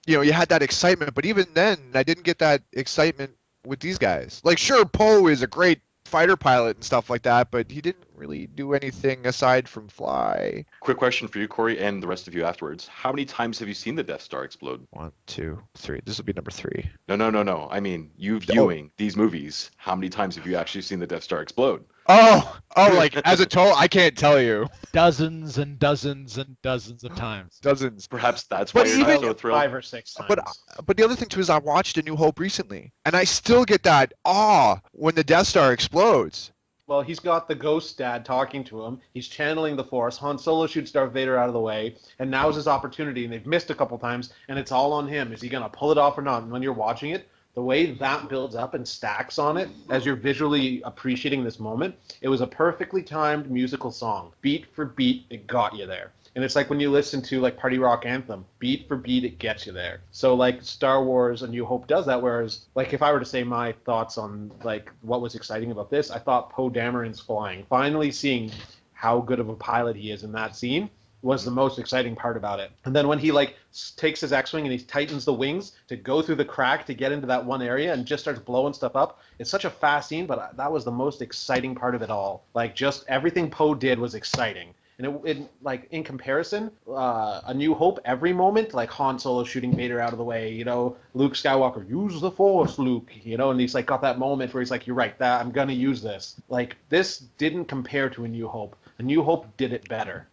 you know, you had that excitement. But even then, I didn't get that excitement with these guys. Like, sure, Poe is a great fighter pilot and stuff like that, but he didn't really do anything aside from fly. Quick question for you, Corey, and the rest of you afterwards. How many times have you seen the Death Star explode? 1, 2, 3. This will be number 3. No. I mean, you viewing these movies, how many times have you actually seen the Death Star explode? Oh, like as a total, I can't tell you. Dozens and dozens and dozens of times. Dozens. Perhaps that's why But you're even not so thrilled. 5 or 6 times. But the other thing too is I watched A New Hope recently, and I still get that awe when the Death Star explodes. Well, he's got the ghost dad talking to him. He's channeling the Force. Han Solo shoots Darth Vader out of the way, and now's his opportunity, and they've missed a couple times, and it's all on him. Is he going to pull it off or not? And when you're watching it, the way that builds up and stacks on it as you're visually appreciating this moment, it was a perfectly timed musical song. Beat for beat, it got you there. And it's like when you listen to like Party Rock Anthem, beat for beat, it gets you there. So like Star Wars A New Hope does that, whereas like if I were to say my thoughts on like what was exciting about this, I thought Poe Dameron's flying. Finally seeing how good of a pilot he is in that scene was the most exciting part about it. And then when he like takes his X-Wing and he tightens the wings to go through the crack to get into that one area and just starts blowing stuff up, it's such a fast scene, but that was the most exciting part of it all. Like just everything Poe did was exciting. And it like in comparison, A New Hope, every moment, like Han Solo shooting Vader out of the way, you know, Luke Skywalker, use the Force, Luke, you know, and he's like got that moment where he's like, you're right, that I'm gonna use this. Like this didn't compare to A New Hope. A New Hope did it better.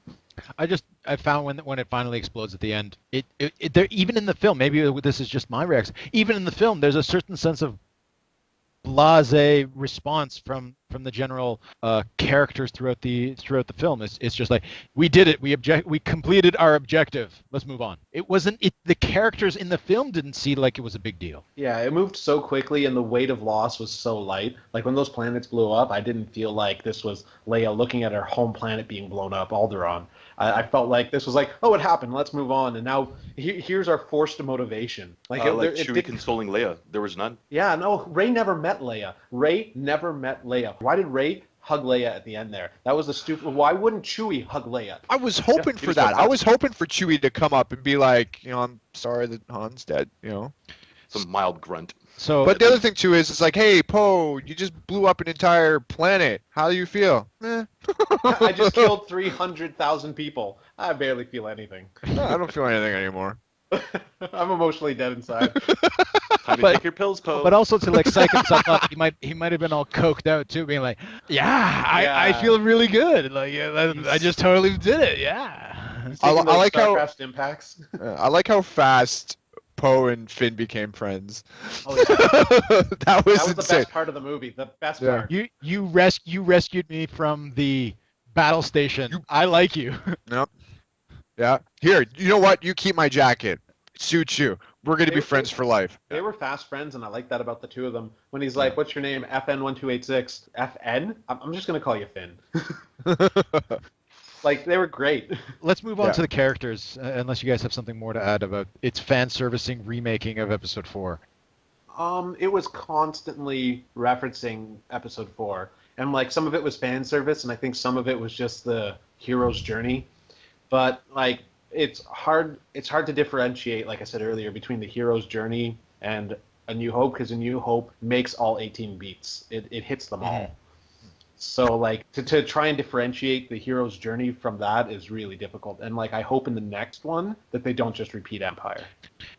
I found when it finally explodes at the end, there, even in the film, maybe this is just my reaction. Even in the film, there's a certain sense of blasé response from the general characters throughout the film. It's just like, we did it, we completed our objective, let's move on. It wasn't the characters in the film didn't see like it was a big deal. Yeah, it moved so quickly and the weight of loss was so light. Like when those planets blew up, I didn't feel like this was Leia looking at her home planet being blown up, Alderaan. I felt like this was like, oh, it happened, let's move on. And now here's our forced motivation. Like Chewie consoling Leia. There was none. Yeah, no, Rey never met Leia. Rey never met Leia. Why did Rey hug Leia at the end there? That was the stupid. Why wouldn't Chewie hug Leia? I was hoping for that. I was hoping for Chewie to come up and be like, you know, I'm sorry that Han's dead, you know. some mild grunt. So, But the other thing too is, it's like, hey, Poe, you just blew up an entire planet. How do you feel? Eh. I just killed 300,000 people. I barely feel anything. I don't feel anything anymore. I'm emotionally dead inside. Time to take your pills, Poe. but also to like psych himself up, he might have been all coked out too, being like, I feel really good. Like, I just totally did it. Yeah. I like how StarCraft impacts. I like how fast Poe and Finn became friends. Oh, yeah. That was the insane. best part of the movie. The best Yeah. part. You rescued me from the battle station. I like you. Nope. Yeah. Here, you know what? You keep my jacket. It suits you. We're gonna be friends for life. They were fast friends, and I like that about the two of them. When he's like, "What's your name?" FN1286. FN? I'm just gonna call you Finn. Like, they were great. Let's move on Yeah. to the characters, unless you guys have something more to add about its fan servicing remaking of Episode 4. It was constantly referencing Episode 4, and like some of it was fan service, and I think some of it was just the hero's journey. But like, it's hard to differentiate, like I said earlier, between the hero's journey and A New Hope, because A New Hope makes all 18 beats. It hits them all. So like to try and differentiate the hero's journey from that is really difficult. And like, I hope in the next one that they don't just repeat Empire.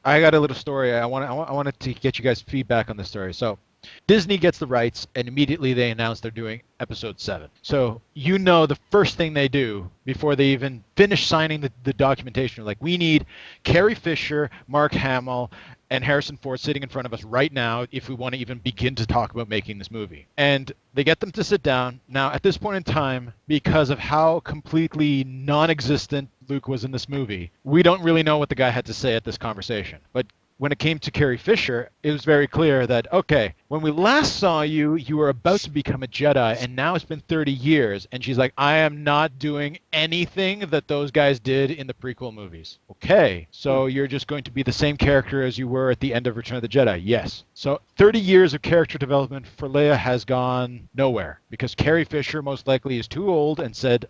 I got a little story. I wanted to get you guys' feedback on this story. So, Disney gets the rights, and immediately they announce they're doing Episode 7. So, the first thing they do before they even finish signing the documentation, like, we need Carrie Fisher, Mark Hamill, and Harrison Ford sitting in front of us right now if we want to even begin to talk about making this movie. And they get them to sit down. Now, at this point in time, because of how completely non-existent Luke was in this movie, we don't really know what the guy had to say at this conversation. But when it came to Carrie Fisher, it was very clear that, okay, when we last saw you, you were about to become a Jedi, and now it's been 30 years. And she's like, I am not doing anything that those guys did in the prequel movies. Okay, so you're just going to be the same character as you were at the end of Return of the Jedi. Yes. So 30 years of character development for Leia has gone nowhere, because Carrie Fisher most likely is too old and said,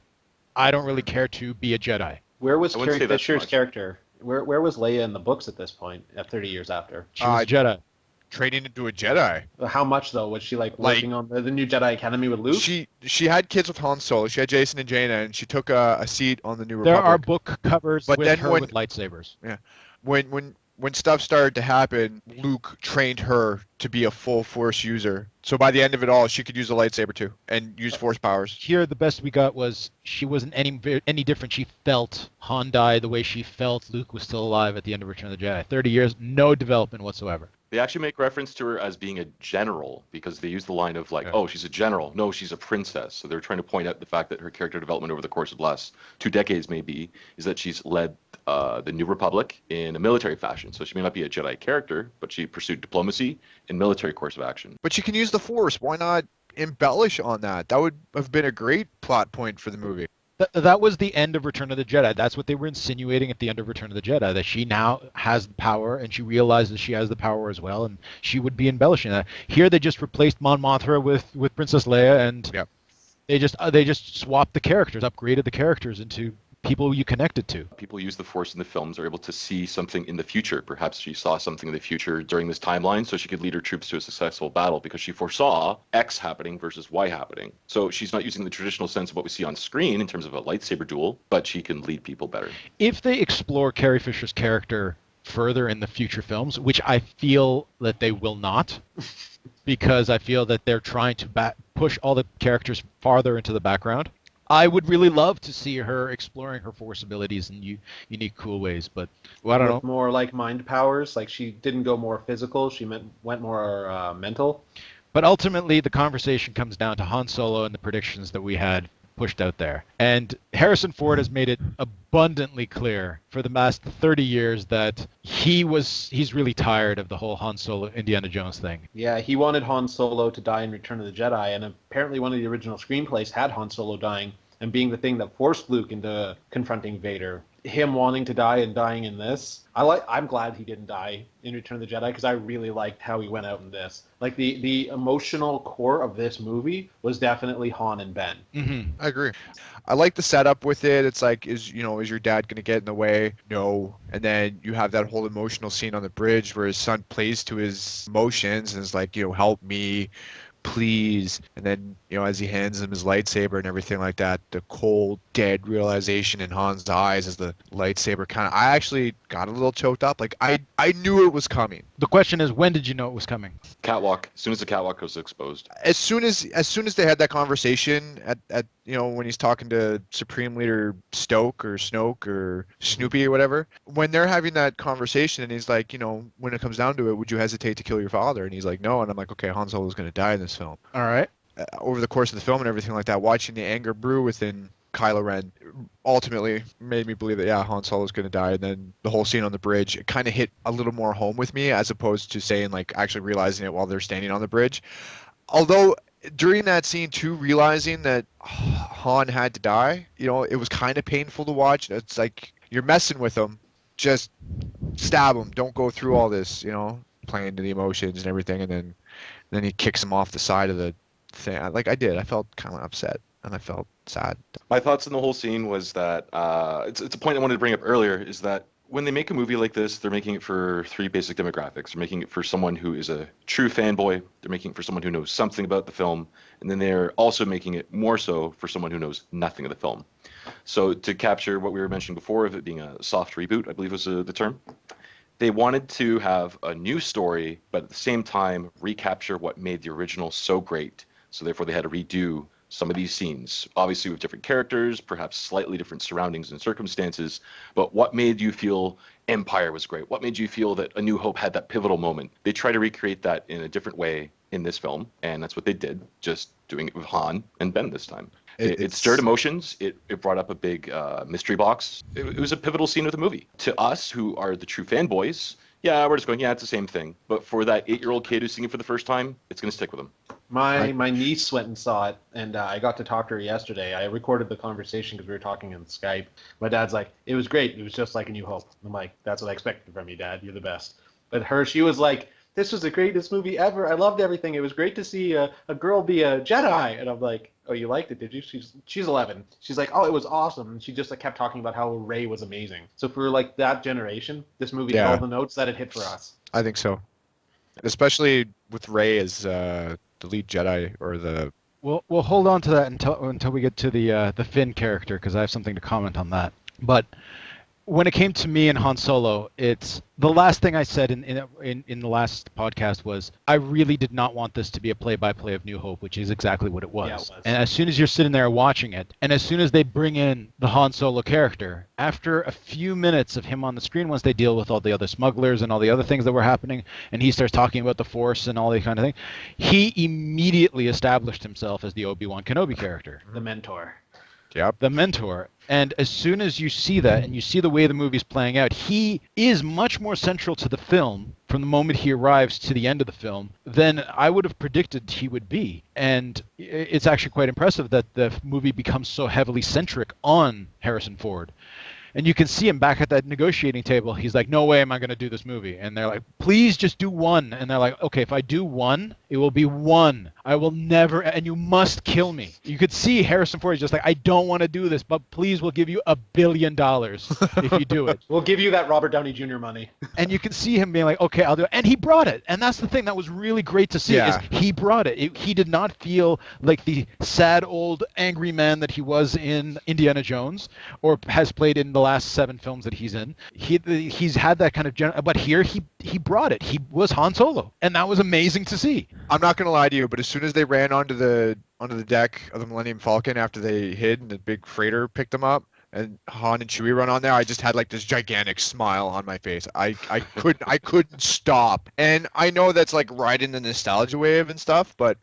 I don't really care to be a Jedi. Where was I wouldn't Carrie say that's Fisher's much. character? Where was Leia in the books at this point, at 30 years after? She was a Jedi. Training into a Jedi. How much, though? Was she, like working on the new Jedi Academy with Luke? She had kids with Han Solo. She had Jason and Jaina, and she took a seat on the New There Republic. are book covers But with then her when- with lightsabers. When stuff started to happen, Luke trained her to be a full Force user. So by the end of it all, she could use a lightsaber too and use Force powers. Here, the best we got was she wasn't any different. She felt Han die the way she felt Luke was still alive at the end of Return of the Jedi. 30 years, no development whatsoever. They actually make reference to her as being a general because they use the line of like, oh, she's a general. No, she's a princess. So they're trying to point out the fact that her character development over the course of the last 2 decades maybe is that she's led the New Republic in a military fashion. So she may not be a Jedi character, but she pursued diplomacy and military course of action. But she can use the Force. Why not embellish on that? That would have been a great plot point for the movie. That was the end of Return of the Jedi. That's what they were insinuating at the end of Return of the Jedi, that she now has the power, and she realizes she has the power as well, and she would be embellishing that. Here they just replaced Mon Mothma with Princess Leia, and they just swapped the characters, upgraded the characters into people you connected to. People use the Force in the films are able to see something in the future. Perhaps she saw something in the future during this timeline so she could lead her troops to a successful battle because she foresaw X happening versus Y happening. So she's not using the traditional sense of what we see on screen in terms of a lightsaber duel, but she can lead people better. If they explore Carrie Fisher's character further in the future films, which I feel that they will not, because I feel that they're trying to push all the characters farther into the background, I would really love to see her exploring her Force abilities in unique, cool ways, but I don't know. More like mind powers. Like, she didn't go more physical. She went more mental. But ultimately, the conversation comes down to Han Solo and the predictions that we had pushed out there. And Harrison Ford has made it abundantly clear for the last 30 years that he's really tired of the whole Han Solo Indiana Jones thing. Yeah, he wanted Han Solo to die in Return of the Jedi, and apparently one of the original screenplays had Han Solo dying and being the thing that forced Luke into confronting Vader. him wanting to die and dying in this. I'm glad he didn't die in Return of the Jedi because I really liked how he went out in this. Like the emotional core of this movie was definitely Han and Ben. Mm-hmm. I agree. I like the setup with it. It's like, is your dad gonna get in the way? No. And then you have that whole emotional scene on the bridge where his son plays to his emotions and is like, help me, please. And then, as he hands him his lightsaber and everything like that, the cold, dead realization in Han's eyes as the lightsaber I actually got a little choked up. Like, I knew it was coming. The question is, when did you know it was coming? Catwalk. As soon as the catwalk was exposed. As soon as they had that conversation at when he's talking to Supreme Leader Snoke or Snoopy or whatever, when they're having that conversation and he's like, when it comes down to it, would you hesitate to kill your father? And he's like, no. And I'm like, okay, Han Solo's going to die in this film. All right. Over the course of the film and everything like that, watching the anger brew within Kylo Ren ultimately made me believe that, yeah, Han Solo's going to die. And then the whole scene on the bridge, it kind of hit a little more home with me as opposed to saying, like, actually realizing it while they're standing on the bridge. Although during that scene too, realizing that Han had to die, it was kind of painful to watch. It's like, you're messing with him, just stab him, don't go through all this, playing to the emotions and everything. And then he kicks him off the side of the thing. Like, I felt kind of upset and I felt sad. My thoughts on the whole scene was that it's a point I wanted to bring up earlier, is that when they make a movie like this, they're making it for three basic demographics. They're making it for someone who is a true fanboy. They're making it for someone who knows something about the film. And then they're also making it more so for someone who knows nothing of the film. So to capture what we were mentioning before of it being a soft reboot, I believe was the term, they wanted to have a new story, but at the same time recapture what made the original so great. So therefore they had to redo some of these scenes, obviously with different characters, perhaps slightly different surroundings and circumstances, but what made you feel Empire was great? What made you feel that A New Hope had that pivotal moment? They try to recreate that in a different way in this film, and that's what they did, just doing it with Han and Ben this time. It stirred emotions. It brought up a big mystery box. It was a pivotal scene of the movie. To us, who are the true fanboys, yeah, we're just going, yeah, it's the same thing. But for that 8-year-old kid who's seeing it for the first time, it's going to stick with him. My niece went and saw it, and I got to talk to her yesterday. I recorded the conversation because we were talking on Skype. My dad's like, it was great. It was just like A New Hope. I'm like, that's what I expected from you, Dad. You're the best. But she was like, this was the greatest movie ever. I loved everything. It was great to see a girl be a Jedi. And I'm like, oh, you liked it, did you? She's 11. She's like, oh, it was awesome. And she just kept talking about how Rey was amazing. So for that generation, this movie hit all the notes that it hit for us. I think so. Especially with Rey as the lead Jedi or the... We'll hold on to that until we get to the Finn character, because I have something to comment on that. But when it came to me and Han Solo, it's the last thing I said in the last podcast was I really did not want this to be a play-by-play of New Hope, which is exactly what it was. Yeah, it was. And as soon as you're sitting there watching it, and as soon as they bring in the Han Solo character, after a few minutes of him on the screen, once they deal with all the other smugglers and all the other things that were happening, and he starts talking about the Force and all that kind of thing, he immediately established himself as the Obi-Wan Kenobi character. The mentor. Yep. The mentor. And as soon as you see that and you see the way the movie's playing out, he is much more central to the film from the moment he arrives to the end of the film than I would have predicted he would be. And it's actually quite impressive that the movie becomes so heavily centric on Harrison Ford. And you can see him back at that negotiating table. He's like, no way am I going to do this movie. And they're like, please just do one. And they're like, okay, if I do one, it will be one. I will never, and you must kill me. You could see Harrison Ford is just like, I don't want to do this, but please, we'll give you $1 billion if you do it. We'll give you that Robert Downey Jr. money. And you can see him being like, okay, I'll do it. And he brought it. And that's the thing that was really great to see is he brought it. He did not feel like the sad old angry man that he was in Indiana Jones or has played in the last 7 films that he's in. He's had that kind of but here he brought it. He was Han Solo, and that was amazing to see. I'm not gonna lie to you, but as soon as they ran onto the deck of the Millennium Falcon after they hid and the big freighter picked them up and Han and Chewie run on there, I just had like this gigantic smile on my face. I couldn't stop. And I know that's like riding the nostalgia wave and stuff, but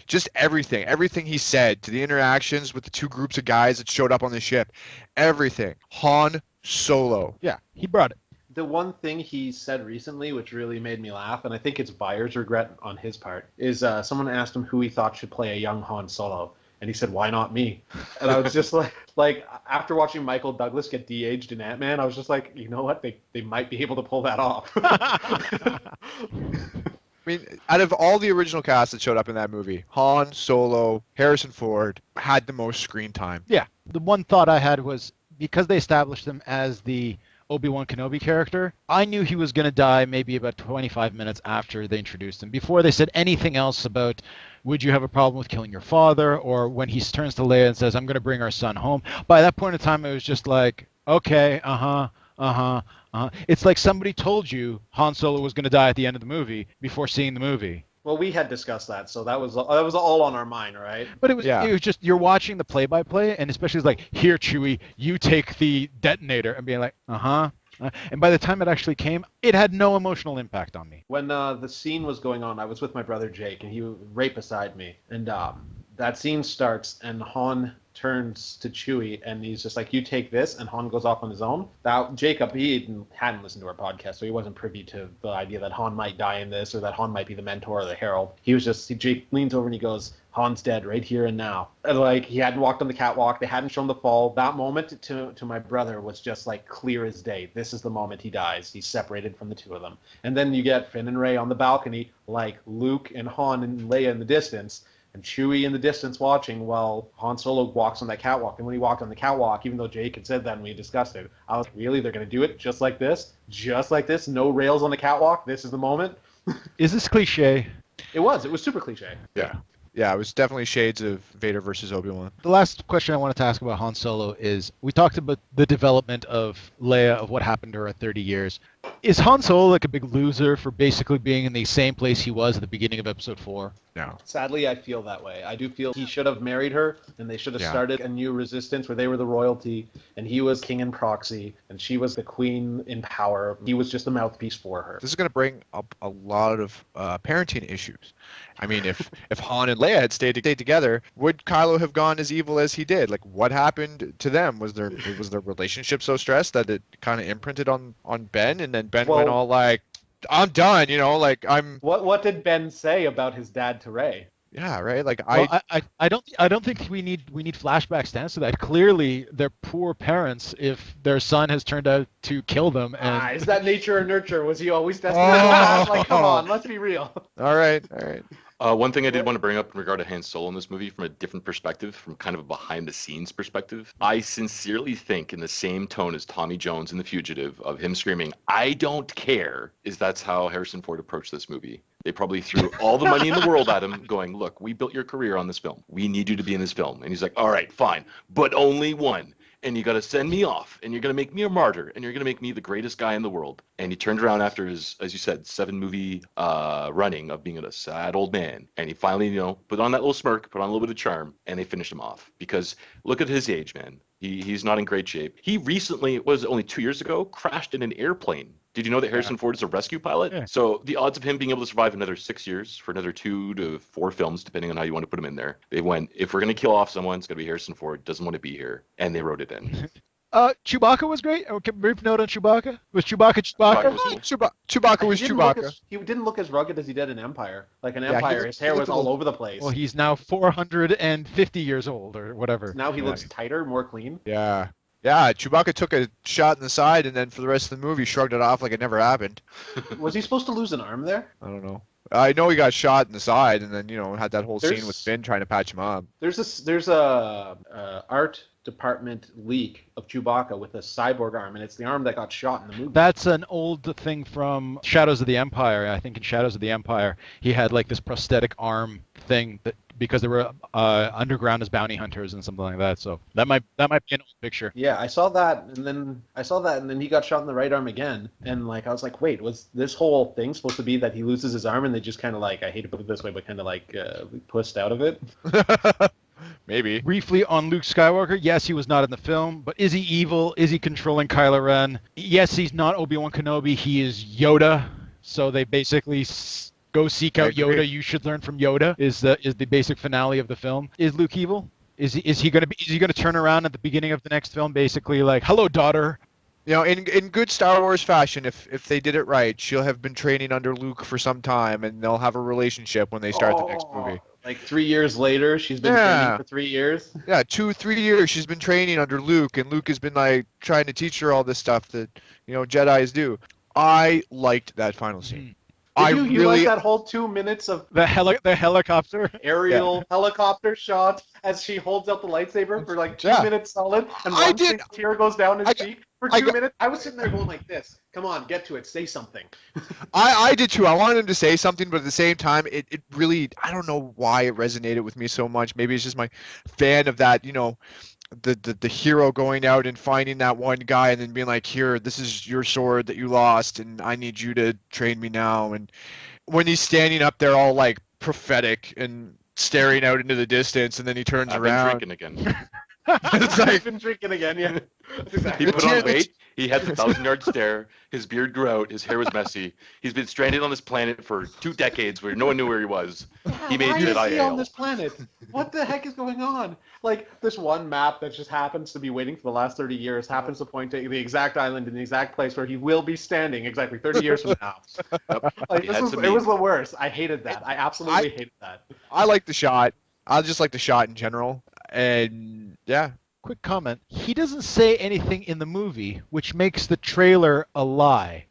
just everything he said, to the interactions with the 2 groups of guys that showed up on the ship, everything. Han Solo. Yeah, he brought it. The one thing he said recently, which really made me laugh, and I think it's buyer's regret on his part, is someone asked him who he thought should play a young Han Solo. And he said, "Why not me?" And I was just like after watching Michael Douglas get de-aged in Ant-Man, I was just like, you know what? They might be able to pull that off. I mean, out of all the original cast that showed up in that movie, Han, Solo, Harrison Ford had the most screen time. Yeah. The one thought I had was because they established him as the Obi-Wan Kenobi character, I knew he was going to die maybe about 25 minutes after they introduced him. Before they said anything else about, would you have a problem with killing your father? Or when he turns to Leia and says, I'm going to bring our son home. By that point in time, it was just like, okay, It's like somebody told you Han Solo was going to die at the end of the movie before seeing the movie. Well, we had discussed that, so that was all on our mind, right? But it was just, you're watching the play-by-play, and especially it's like, here, Chewie, you take the detonator, and being like, and by the time it actually came, it had no emotional impact on me. When the scene was going on, I was with my brother Jake, and he was right beside me, and that scene starts, and Han turns to Chewie, and he's just like, you take this, and Han goes off on his own. Now, Jacob, he hadn't listened to our podcast, so he wasn't privy to the idea that Han might die in this, or that Han might be the mentor or the herald. Jake leans over and he goes, Han's dead right here and now. And like, he hadn't walked on the catwalk, they hadn't shown the fall. That moment to my brother was just like clear as day. This is the moment he dies. He's separated from the two of them. And then you get Finn and Rey on the balcony, like Luke and Han and Leia in the distance, and Chewie in the distance watching while Han Solo walks on that catwalk. And when he walked on the catwalk, even though Jake had said that and we discussed it, I was really, they're going to do it just like this? Just like this? No rails on the catwalk? This is the moment? Is this cliche? It was super cliche. Yeah, it was definitely shades of Vader versus Obi-Wan. The last question I wanted to ask about Han Solo is, we talked about the development of Leia, of what happened to her at 30 years. Is Han Solo like a big loser for basically being in the same place he was at the beginning of Episode 4? No. Sadly, I feel that way. I do feel he should have married her, and they should have started a new resistance where they were the royalty, and he was king in proxy, and she was the queen in power. He was just a mouthpiece for her. This is going to bring up a lot of parenting issues. I mean, if Han and Leia had stayed together, would Kylo have gone as evil as he did? Like, what happened to them? Was their relationship so stressed that it kind of imprinted on Ben, and then Ben went all like, I'm done, like I'm. What did Ben say about his dad to Rey? Yeah, right. Like I don't think we need flashbacks to answer that. Clearly, they're poor parents if their son has turned out to kill them. And is that nature or nurture? Was he always destined for that? Like, come on, let's be real. All right. One thing I did want to bring up in regard to Han Solo in this movie from a different perspective, from kind of a behind-the-scenes perspective, I sincerely think in the same tone as Tommy Jones in The Fugitive, of him screaming, I don't care, that's how Harrison Ford approached this movie. They probably threw all the money in the world at him, going, look, we built your career on this film. We need you to be in this film. And he's like, all right, fine, but only one. And you got to send me off, and you're going to make me a martyr, and you're going to make me the greatest guy in the world. And he turned around after his, as you said, 7-movie running of being a sad old man. And he finally, put on that little smirk, put on a little bit of charm, and they finished him off. Because look at his age, man. He's not in great shape. He recently, only 2 years ago, crashed in an airplane. Did you know that Harrison Ford is a rescue pilot? Yeah. So the odds of him being able to survive another 6 years for another 2 to 4 films, depending on how you want to put him in there, they went, if we're going to kill off someone, it's going to be Harrison Ford. Doesn't want to be here. And they wrote it in. Chewbacca was great. Okay, brief note on Chewbacca. Was Chewbacca? Chewbacca was Chewbacca. He didn't look as rugged as he did in Empire. Like in Empire, his hair was all over the place. Well, he's now 450 years old or whatever. Now he looks tighter, more clean. Yeah. Yeah, Chewbacca took a shot in the side and then for the rest of the movie shrugged it off like it never happened. Was he supposed to lose an arm there? I don't know. I know he got shot in the side and then, had that whole scene with Finn trying to patch him up. There's a art department leak of Chewbacca with a cyborg arm, and it's the arm that got shot in the movie. That's an old thing from Shadows of the Empire. I think in Shadows of the Empire, he had like this prosthetic arm thing that because they were underground as bounty hunters and something like that. So that might be an old picture. Yeah, I saw that, and then he got shot in the right arm again, and I was like, wait, was this whole thing supposed to be that he loses his arm and they just kind of I hate to put it this way, but kind of pushed out of it? Maybe. Briefly on Luke Skywalker, yes, he was not in the film, but is he evil? Is he controlling Kylo Ren? Yes, he's not Obi-Wan Kenobi. He is Yoda. So they basically go seek out Yoda. You should learn from Yoda. Is the basic finale of the film. Is Luke evil? Is he going to turn around at the beginning of the next film, basically like, hello, daughter? You know, in good Star Wars fashion, if they did it right, she'll have been training under Luke for some time, and they'll have a relationship when they start the next movie. Like 3 years later, she's been training for 3 years. Yeah, 2-3 years she's been training under Luke, and Luke has been like trying to teach her all this stuff that Jedis do. I liked that final scene. You like that whole 2 minutes of the helicopter aerial helicopter shot as she holds out the lightsaber for like 2 minutes solid, and one tear goes down his cheek for 2 minutes. I was sitting there going like this. Come on, get to it. Say something. I did too. I wanted him to say something, but at the same time, it really, I don't know why it resonated with me so much. Maybe it's just my fan of that, the hero going out and finding that one guy and then being like, here, this is your sword that you lost, and I need you to train me now. And when he's standing up there all like prophetic and staring out into the distance, and then he turns around. I've been drinking again. It's like, I've been drinking again, yeah. Exactly. He put on weight. He had the 1,000-yard stare. His beard grew out. His hair was messy. He's been stranded on this planet for 2 decades where no one knew where he was. He made Jedi ale. On this planet? What the heck is going on? Like, this one map that just happens to be waiting for the last 30 years happens to point to the exact island in the exact place where he will be standing exactly 30 years from now. Like, it was the worst. I hated that. I absolutely hated that. I like the shot. I just like the shot in general. And, yeah. Quick comment. He doesn't say anything in the movie which makes the trailer a lie.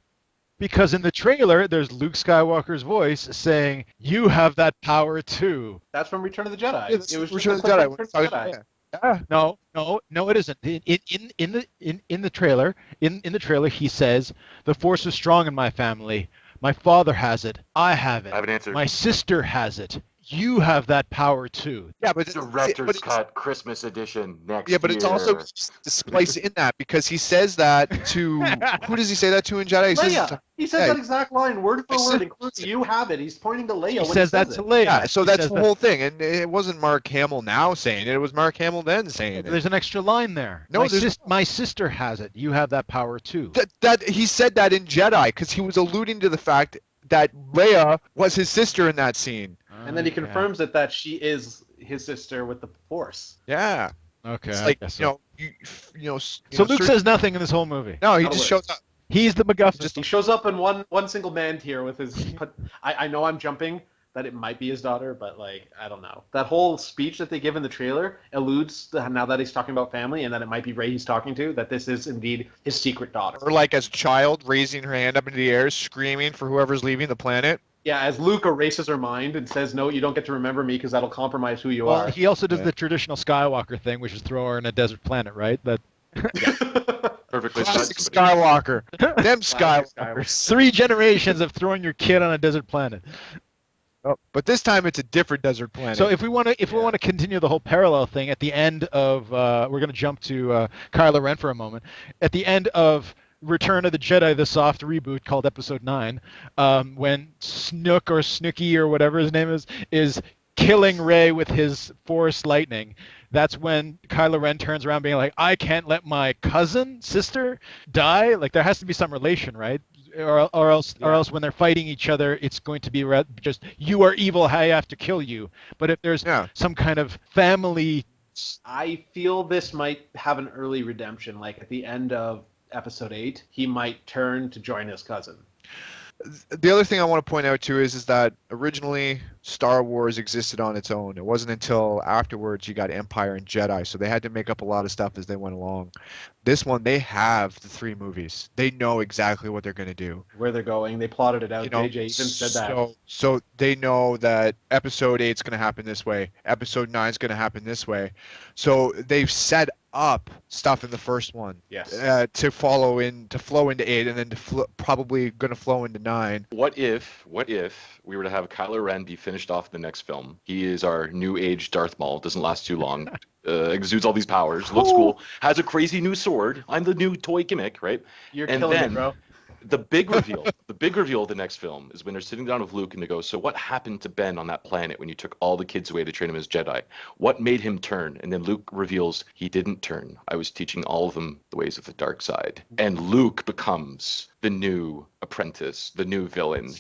Because in the trailer, there's Luke Skywalker's voice saying, "You have that power too." That's from Return of the Jedi. It was Return of the Jedi. Yeah. No, it isn't. In the trailer, he says, "The Force is strong in my family. My father has it. I have it. I have an answer. My sister has it. You have that power too." Yeah, but Director's Cut Christmas edition next year. Yeah, but it's also the splice in that, because he says that to who does he say that to in Jedi? Leia. He says that exact line, word for word, including "you have it." He's pointing to Leia. He says that to Leia. Yeah, so that's the whole thing, and it wasn't Mark Hamill now saying it; it was Mark Hamill then saying it. There's an extra line there. No, my sister has it. You have that power too. That he said that in Jedi because he was alluding to the fact that Leia was his sister in that scene. And then he confirms that she is his sister with the Force. Yeah. Okay. It's like, so Luke says nothing in this whole movie. No, he just shows up. He's the MacGuffin. He shows up in one single man tier with his. I know I'm jumping that it might be his daughter, but like I don't know. That whole speech that they give in the trailer alludes to, now that he's talking about family and that it might be Rey he's talking to, that this is indeed his secret daughter. Or like as a child raising her hand up into the air, screaming for whoever's leaving the planet. Yeah, as Luke erases her mind and says, "No, you don't get to remember me because that'll compromise who you are." He also does the traditional Skywalker thing, which is throw her in a desert planet, right? That. Perfectly. Classic Skywalker. Them Skywalkers. 3 generations of throwing your kid on a desert planet. Oh, but this time it's a different desert planet. So if we want to continue the whole parallel thing, at the end of we're going to jump to Kylo Ren for a moment. At the end of Return of the Jedi, the soft reboot called Episode 9, when Snooke or Snooky or whatever his name is killing Rey with his Force lightning, that's when Kylo Ren turns around being like, "I can't let my sister die." Like there has to be some relation, right? Or else when they're fighting each other, it's going to be just, "You are evil, I have to kill you." But if there's some kind of family, I feel this might have an early redemption. Like at the end of Episode 8, he might turn to join his cousin. The other thing I want to point out too is that originally Star Wars existed on its own. It wasn't until afterwards you got Empire and Jedi, so they had to make up a lot of stuff as they went along. This one, they have the 3 movies. They know exactly what they're going to do, where they're going. They plotted it out. JJ even said that. So they know that Episode 8 is going to happen this way. Episode 9 is going to happen this way. So they've set up stuff in the first one, to flow into 8, and then probably going to flow into 9. What if we were to have Kylo Ren be finished off the next film? He is our new age Darth Maul. Doesn't last too long. Exudes all these powers. Looks cool. Has a crazy new sword. I'm the new toy gimmick, right? You're killing it, bro. The big reveal of the next film is when they're sitting down with Luke and they go, "So what happened to Ben on that planet when you took all the kids away to train him as Jedi? What made him turn?" And then Luke reveals, "He didn't turn. I was teaching all of them the ways of the dark side." And Luke becomes the new apprentice, the new villain.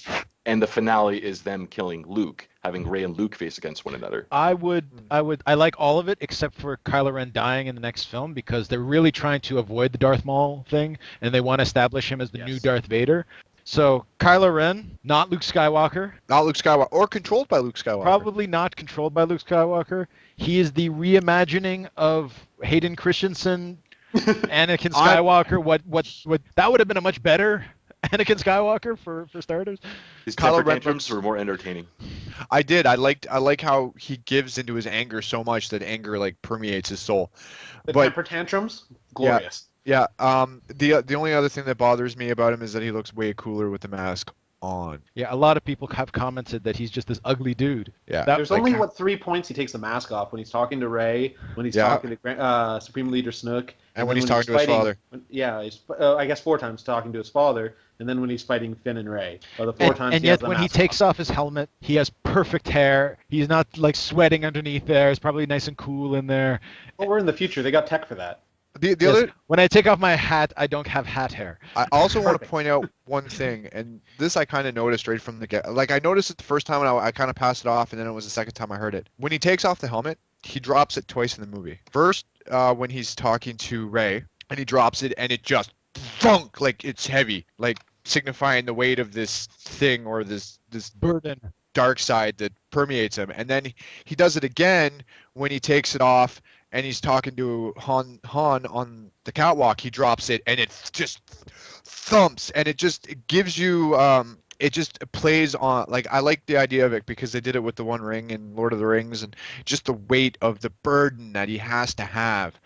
and the finale is them killing Luke, having Rey and Luke face against one another. I like all of it except for Kylo Ren dying in the next film because they're really trying to avoid the Darth Maul thing and they want to establish him as the new Darth Vader. So Kylo Ren, not Luke Skywalker. Not Luke Skywalker, or controlled by Luke Skywalker. Probably not controlled by Luke Skywalker. He is the reimagining of Hayden Christensen, Anakin Skywalker. What that would have been a much better Anakin Skywalker for starters. His temper tantrums were more entertaining. I like how he gives into his anger so much that anger like permeates his soul. The temper tantrums, glorious. Yeah. The only other thing that bothers me about him is that he looks way cooler with the mask on. Yeah, a lot of people have commented that he's just this ugly dude. Yeah. There's only 3 points he takes the mask off: when he's talking to Rey, when he's talking to Supreme Leader Snooke, and when he's talking to his father. He's I guess 4 times talking to his father, and then when he's fighting Finn and Rey. The 4 times. And yet, when he takes off his helmet, he has perfect hair. He's not like sweating underneath there. It's probably nice and cool in there. Well, we're in the future. They got tech for that. When I take off my hat, I don't have hat hair. I also want to point out one thing, and this I kind of noticed right from the get. Like I noticed it the first time, and I kind of passed it off, and then it was the second time I heard it. When he takes off the helmet, he drops it twice in the movie. First, when he's talking to Rey, and he drops it, and it just thunk, like it's heavy, like signifying the weight of this thing or this burden, dark side that permeates him. And then he does it again when he takes it off. And he's talking to Han on the catwalk. He drops it, and it just thumps, and it gives you it just plays on. Like I like the idea of it because they did it with the One Ring in Lord of the Rings, and just the weight of the burden that he has to have,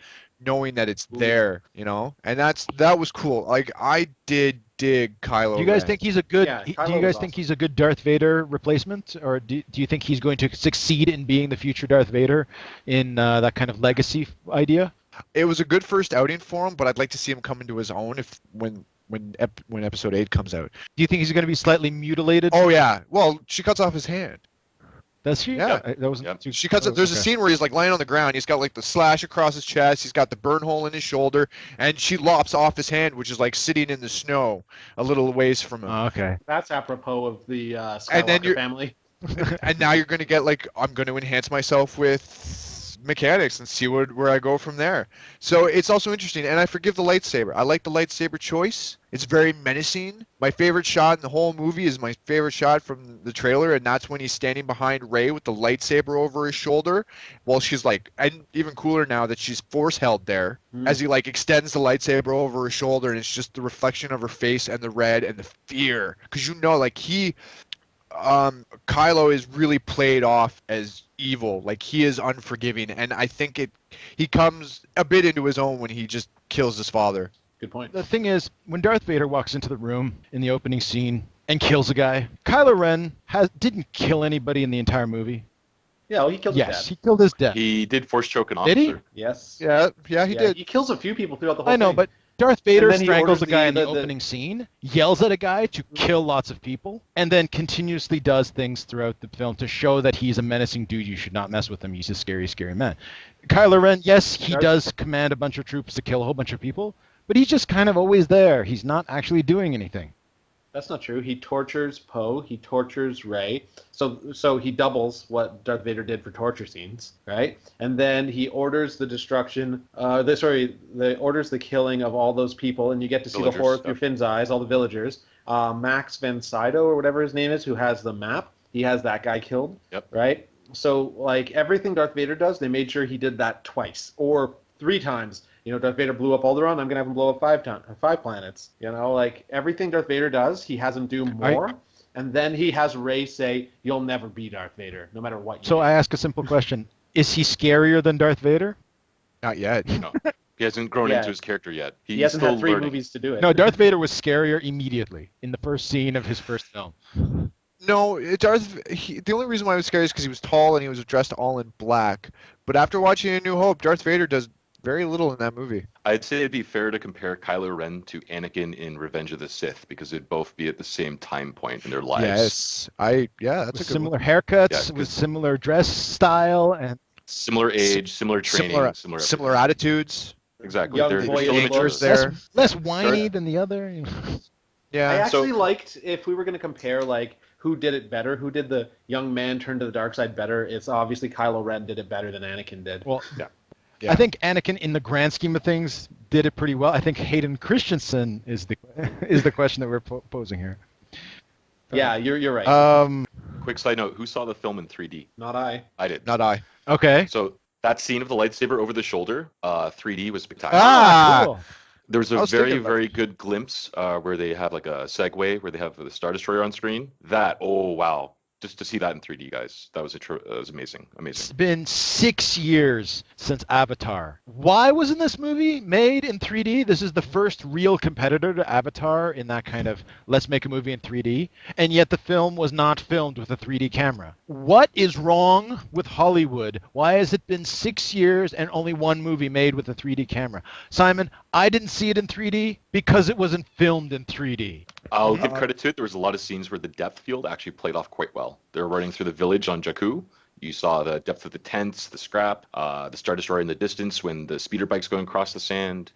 knowing that it's there, you know. And that was cool. Like I did dig Kylo. Do you guys Ren. think he's a good? Yeah, do you guys think he's a good Darth Vader replacement, or do you think he's going to succeed in being the future Darth Vader in that kind of legacy idea? It was a good first outing for him, but I'd like to see him come into his own when Episode 8 comes out. Do you think he's going to be slightly mutilated? Oh yeah. Well, she cuts off his hand. Does she? Yeah. That wasn't too, She cuts it. There's a scene where he's like lying on the ground. He's got like the slash across his chest. He's got the burn hole in his shoulder, and she lops off his hand, which is like sitting in the snow a little ways from him. Oh, okay. That's apropos of the Skywalker family. And now you're gonna get like, I'm gonna enhance myself with mechanics and see where I go from there. So it's also interesting, and I forgive the lightsaber. I like the lightsaber choice. It's very menacing. My favorite shot in the whole movie is my favorite shot from the trailer, and that's when he's standing behind Rey with the lightsaber over his shoulder, while she's like, and even cooler now that she's force held there, as he like extends the lightsaber over her shoulder, and it's just the reflection of her face and the red and the fear, because you know, like Kylo is really played off as evil. Like he is unforgiving, and I think he comes a bit into his own when he just kills his father. Good point. The thing is, when Darth Vader walks into the room in the opening scene and kills a guy, Kylo Ren didn't kill anybody in the entire movie. Yeah, well, he killed his dad. Yes, he killed his dad. He did force choke an officer. Did he? Yes. Yeah, he did. He kills a few people throughout the whole thing. I know, but Darth Vader And then he strangles a orders guy in the the- opening scene, yells at a guy to kill lots of people, and then continuously does things throughout the film to show that he's a menacing dude. You should not mess with him. He's a scary, scary man. Kylo Ren, yes, he does command a bunch of troops to kill a whole bunch of people, but he's just kind of always there. He's not actually doing anything. That's not true. He tortures Poe. He tortures Rey. So he doubles what Darth Vader did for torture scenes, right? And then he orders the destruction. Orders the killing of all those people, and you get to see Villagers, the horror through Finn's eyes, all the villagers. Max Van Sydow, or whatever his name is, who has the map. He has that guy killed. Yep. Right. So like everything Darth Vader does, they made sure he did that twice or 3 times. You know, Darth Vader blew up Alderaan. I'm gonna have him blow up 5 planets. You know, like everything Darth Vader does, he has him do more, and then he has Rey say, "You'll never be Darth Vader, no matter what." So I ask a simple question: is he scarier than Darth Vader? Not yet. No. He hasn't grown Yeah. into his character yet. He's he hasn't still had 3 learning. movies to do it. No, Darth Vader was scarier immediately in the first scene of his first film. No, the only reason why he was scary is because he was tall and he was dressed all in black. But after watching A New Hope, Darth Vader does very little in that movie. I'd say it'd be fair to compare Kylo Ren to Anakin in Revenge of the Sith because they'd both be at the same time point in their lives. Yes, that's With a good similar one. haircuts, Yeah, with similar dress style, and Similar age, similar training, similar attitudes. Exactly. Young They're boy still in immature. looks there. less whiny than the other. Yeah. I so- actually liked, if we were going to compare like who did it better, who did the young man turn to the dark side better, it's obviously Kylo Ren did it better than Anakin did. Well, Yeah. I think Anakin, in the grand scheme of things, did it pretty well. I think Hayden Christensen is the question that we're posing here. Yeah, you're right. Quick side note: who saw the film in 3D? Not I. I did. Not I. Okay. So that scene of the lightsaber over the shoulder, 3D was spectacular. Cool. There was I a was very, thinking about very good glimpse where they have like a segue where they have the Star Destroyer on screen. Oh wow! Just to see that in 3D, guys, that was was amazing. It's been 6 years since Avatar. Why wasn't this movie made in 3D? This is the first real competitor to Avatar in that kind of let's make a movie in 3D, and yet the film was not filmed with a 3D camera. What is wrong with Hollywood? Why has it been 6 years and only one movie made with a 3D camera? Simon, I didn't see it in 3D because it wasn't filmed in 3D. I'll give credit to it. There was a lot of scenes where the depth field actually played off quite well. They were running through the village on Jakku. You saw the depth of the tents, the scrap, the Star Destroyer in the distance when the speeder bike's going across the sand.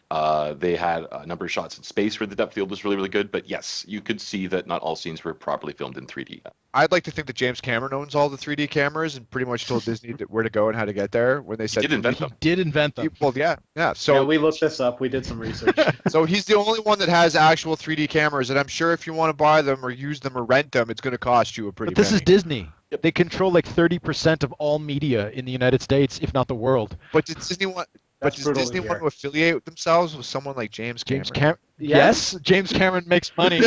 They had a number of shots in space where the depth field was really, really good. But yes, you could see that not all scenes were properly filmed in 3D. I'd like to think that James Cameron owns all the 3D cameras and pretty much told Disney where to go and how to get there when they said He did invent them. Did invent them. Well, yeah. So So we looked this up. We did some research. So he's the only one that has actual 3D cameras, and I'm sure if you want to buy them or use them or rent them, it's going to cost you a pretty But this is penny. Disney. They control like 30% of all media in the United States, if not the world. But does Disney want? That's Does brutal Disney to want hear. to affiliate themselves with someone like James Cameron? James Cameron. Yeah. Yes, James Cameron makes money.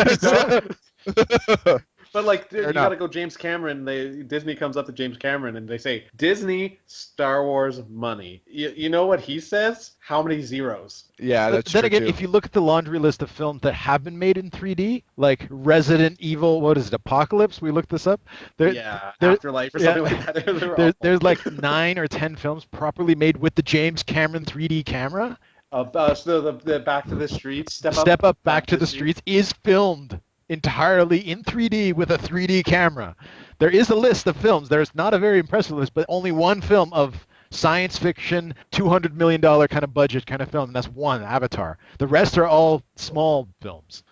But like, Fair you enough. gotta go James Cameron. Disney comes up to James Cameron and they say, Disney, Star Wars, money. You know what he says? How many zeros? Yeah, that's Then true again, too. if you look at the laundry list of films that have been made in 3D, like Resident Evil, what is it, Apocalypse? We looked this up. There, Yeah, there- Afterlife or yeah. something like that. They're awful. there's like 9 or 10 films properly made with the James Cameron 3D camera. So the Back to the Streets, Step Up, Back to the Streets is filmed entirely in 3D with a 3D camera. There is a list of films. There's not a very impressive list, but only one film of science fiction, $200 million kind of budget kind of film, and that's one, Avatar. The rest are all small films.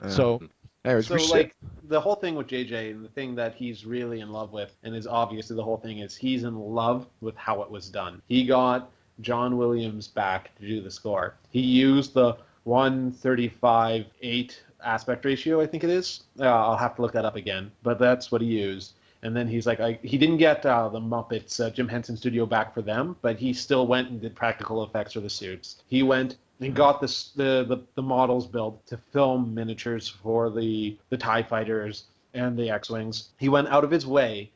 So, Anyways, So we should- like the whole thing with JJ, and the thing that he's really in love with, and is obviously the whole thing is he's in love with how it was done. He got John Williams back to do the score. He used the 1:35:8 aspect ratio, I think it is. I'll have to look that up again, but that's what he used. And then he's like, he didn't get the Muppets, Jim Henson Studio back for them, but he still went and did practical effects for the suits. He went and got the models built to film miniatures for the TIE fighters and the X-Wings. He went out of his way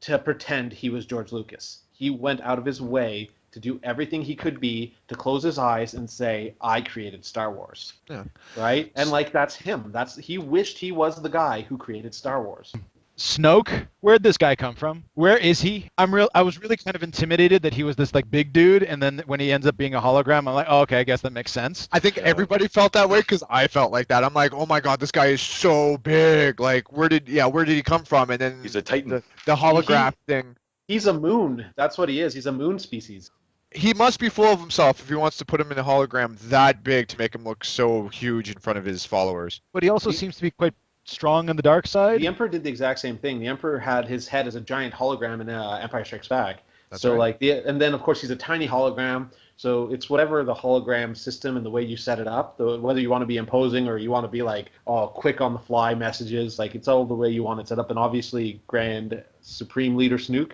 to pretend he was George Lucas. He went out of his way to do everything he could be to close his eyes and say, I created Star Wars. Yeah. Right? And like, that's him. He wished he was the guy who created Star Wars. Snoke, where'd this guy come from? Where is he? I was really kind of intimidated that he was this like big dude, and then when he ends up being a hologram, I'm like, oh, okay, I guess that makes sense. I think everybody felt that way because I felt like that. I'm like, oh my god, this guy is so big. Like, where did he come from? And then He's a titan. the holograph thing. He's a moon. That's what he is. He's a moon species. He must be full of himself if he wants to put him in a hologram that big to make him look so huge in front of his followers. But he also seems to be quite strong on the dark side. The Emperor did the exact same thing. The Emperor had his head as a giant hologram in Empire Strikes Back. That's so right. and then of course he's a tiny hologram. So it's whatever the hologram system and the way you set it up, whether you want to be imposing or you want to be like, quick on the fly messages, like it's all the way you want it set up. And obviously Grand Supreme Leader Snoke,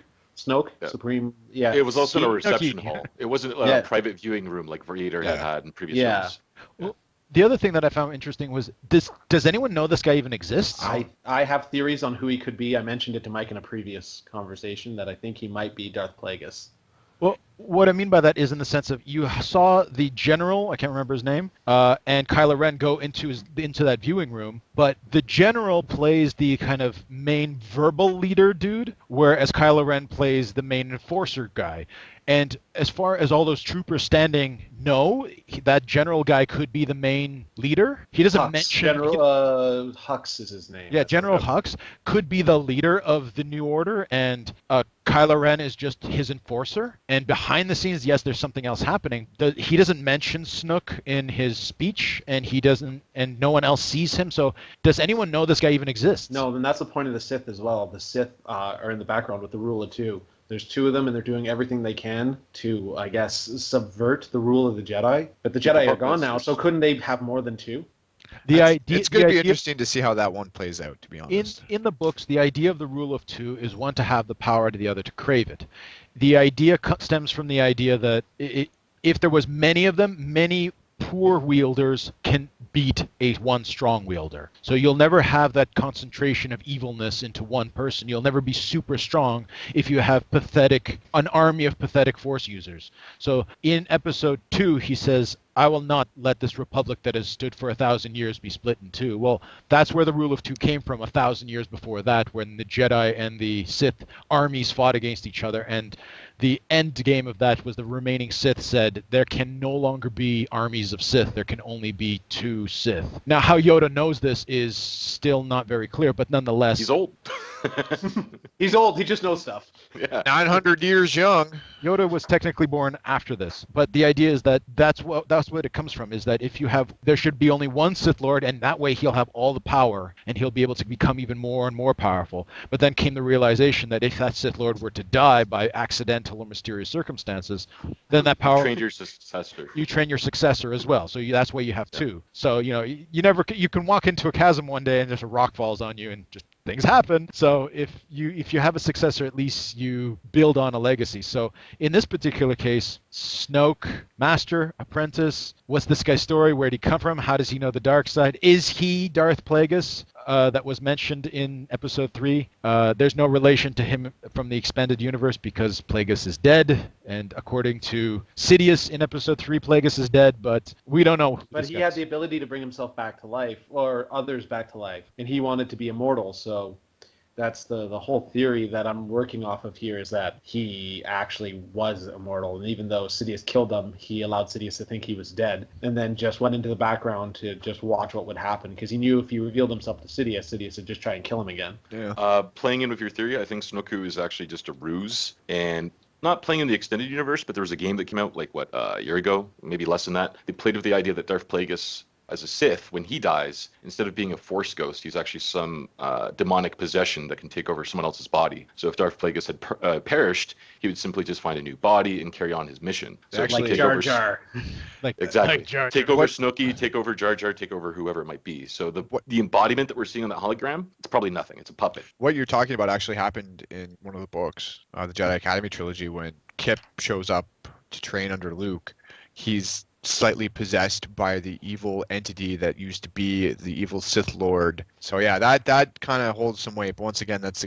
Yeah. Supreme, yeah. It was also in a Snooke. reception hall. It wasn't Yeah. a private viewing room like Vader had in previous Yeah. films. Well, the other thing that I found interesting was this. Does anyone know this guy even exists? I have theories on who he could be. I mentioned it to Mike in a previous conversation that I think he might be Darth Plagueis. Well, what I mean by that is in the sense of you saw the general, I can't remember his name, and Kylo Ren go into that viewing room, but the general plays the kind of main verbal leader dude, whereas Kylo Ren plays the main enforcer guy. And as far as all those troopers standing, that general guy could be the main leader. He doesn't Hux. mention... General Hux is his name. Yeah, General Hux could be the leader of the New Order, and Kylo Ren is just his enforcer. And behind behind the scenes, yes, there's something else happening. He doesn't mention Snooke in his speech, and no one else sees him. So does anyone know this guy even exists? No, then that's the point of the Sith as well. The Sith are in the background with the rule of two. There's two of them, and they're doing everything they can to, I guess, subvert the rule of the Jedi. But the Jedi are gone now, so couldn't they have more than two? It's going to be interesting to see how that one plays out, to be honest. In the books, the idea of the rule of two is one to have the power to the other to crave it. The idea stems from the idea that if there was many of them, many poor wielders can beat one strong wielder. So you'll never have that concentration of evilness into one person. You'll never be super strong if you have an army of pathetic force users. So in episode 2, he says, I will not let this republic that has stood for 1,000 years be split in two. Well, that's where the rule of two came from 1,000 years before that, when the Jedi and the Sith armies fought against each other. And the end game of that was the remaining Sith said, there can no longer be armies of Sith. There can only be 2 Sith. Now, how Yoda knows this is still not very clear, but nonetheless... He's old. He's old. He just knows stuff. Yeah. 900 years young. Yoda was technically born after this, but the idea is that that's what it comes from, is that there should be only one Sith Lord, and that way he'll have all the power, and he'll be able to become even more and more powerful. But then came the realization that if that Sith Lord were to die by accidental or mysterious circumstances, then that power... You train your successor. You train your successor as well, so that's why you have 2. So, you can walk into a chasm one day and just a rock falls on you and just... things happen. So if you have a successor, at least you build on a legacy. So in this particular case, Snoke, master, apprentice, what's this guy's story? Where did he come from? How does he know the dark side? Is he Darth Plagueis? That was mentioned in episode 3. There's no relation to him from the expanded universe because Plagueis is dead, and according to Sidious in episode 3, Plagueis is dead, but we don't know. But he had the ability to bring himself back to life, or others back to life, and he wanted to be immortal, so that's the whole theory that I'm working off of here, is that he actually was immortal, and even though Sidious killed him, he allowed Sidious to think he was dead, and then just went into the background to just watch what would happen, because he knew if he revealed himself to Sidious would just try and kill him again. Yeah. Playing in with your theory, I think Snooke is actually just a ruse, and not playing in the extended universe, but there was a game that came out a year ago, maybe less than that. They played with the idea that Darth Plagueis, as a Sith, when he dies, instead of being a Force ghost, he's actually some demonic possession that can take over someone else's body. So if Darth Plagueis had perished, he would simply just find a new body and carry on his mission. So actually, like Jar Jar. Exactly. Like Jar Jar. Take over Snooke, take over Jar Jar, take over whoever it might be. So the embodiment that we're seeing on that hologram, it's probably nothing. It's a puppet. What you're talking about actually happened in one of the books, the Jedi Academy trilogy, when Kip shows up to train under Luke. He's slightly possessed by the evil entity that used to be the evil Sith Lord. So yeah, that kind of holds some weight. But once again, that's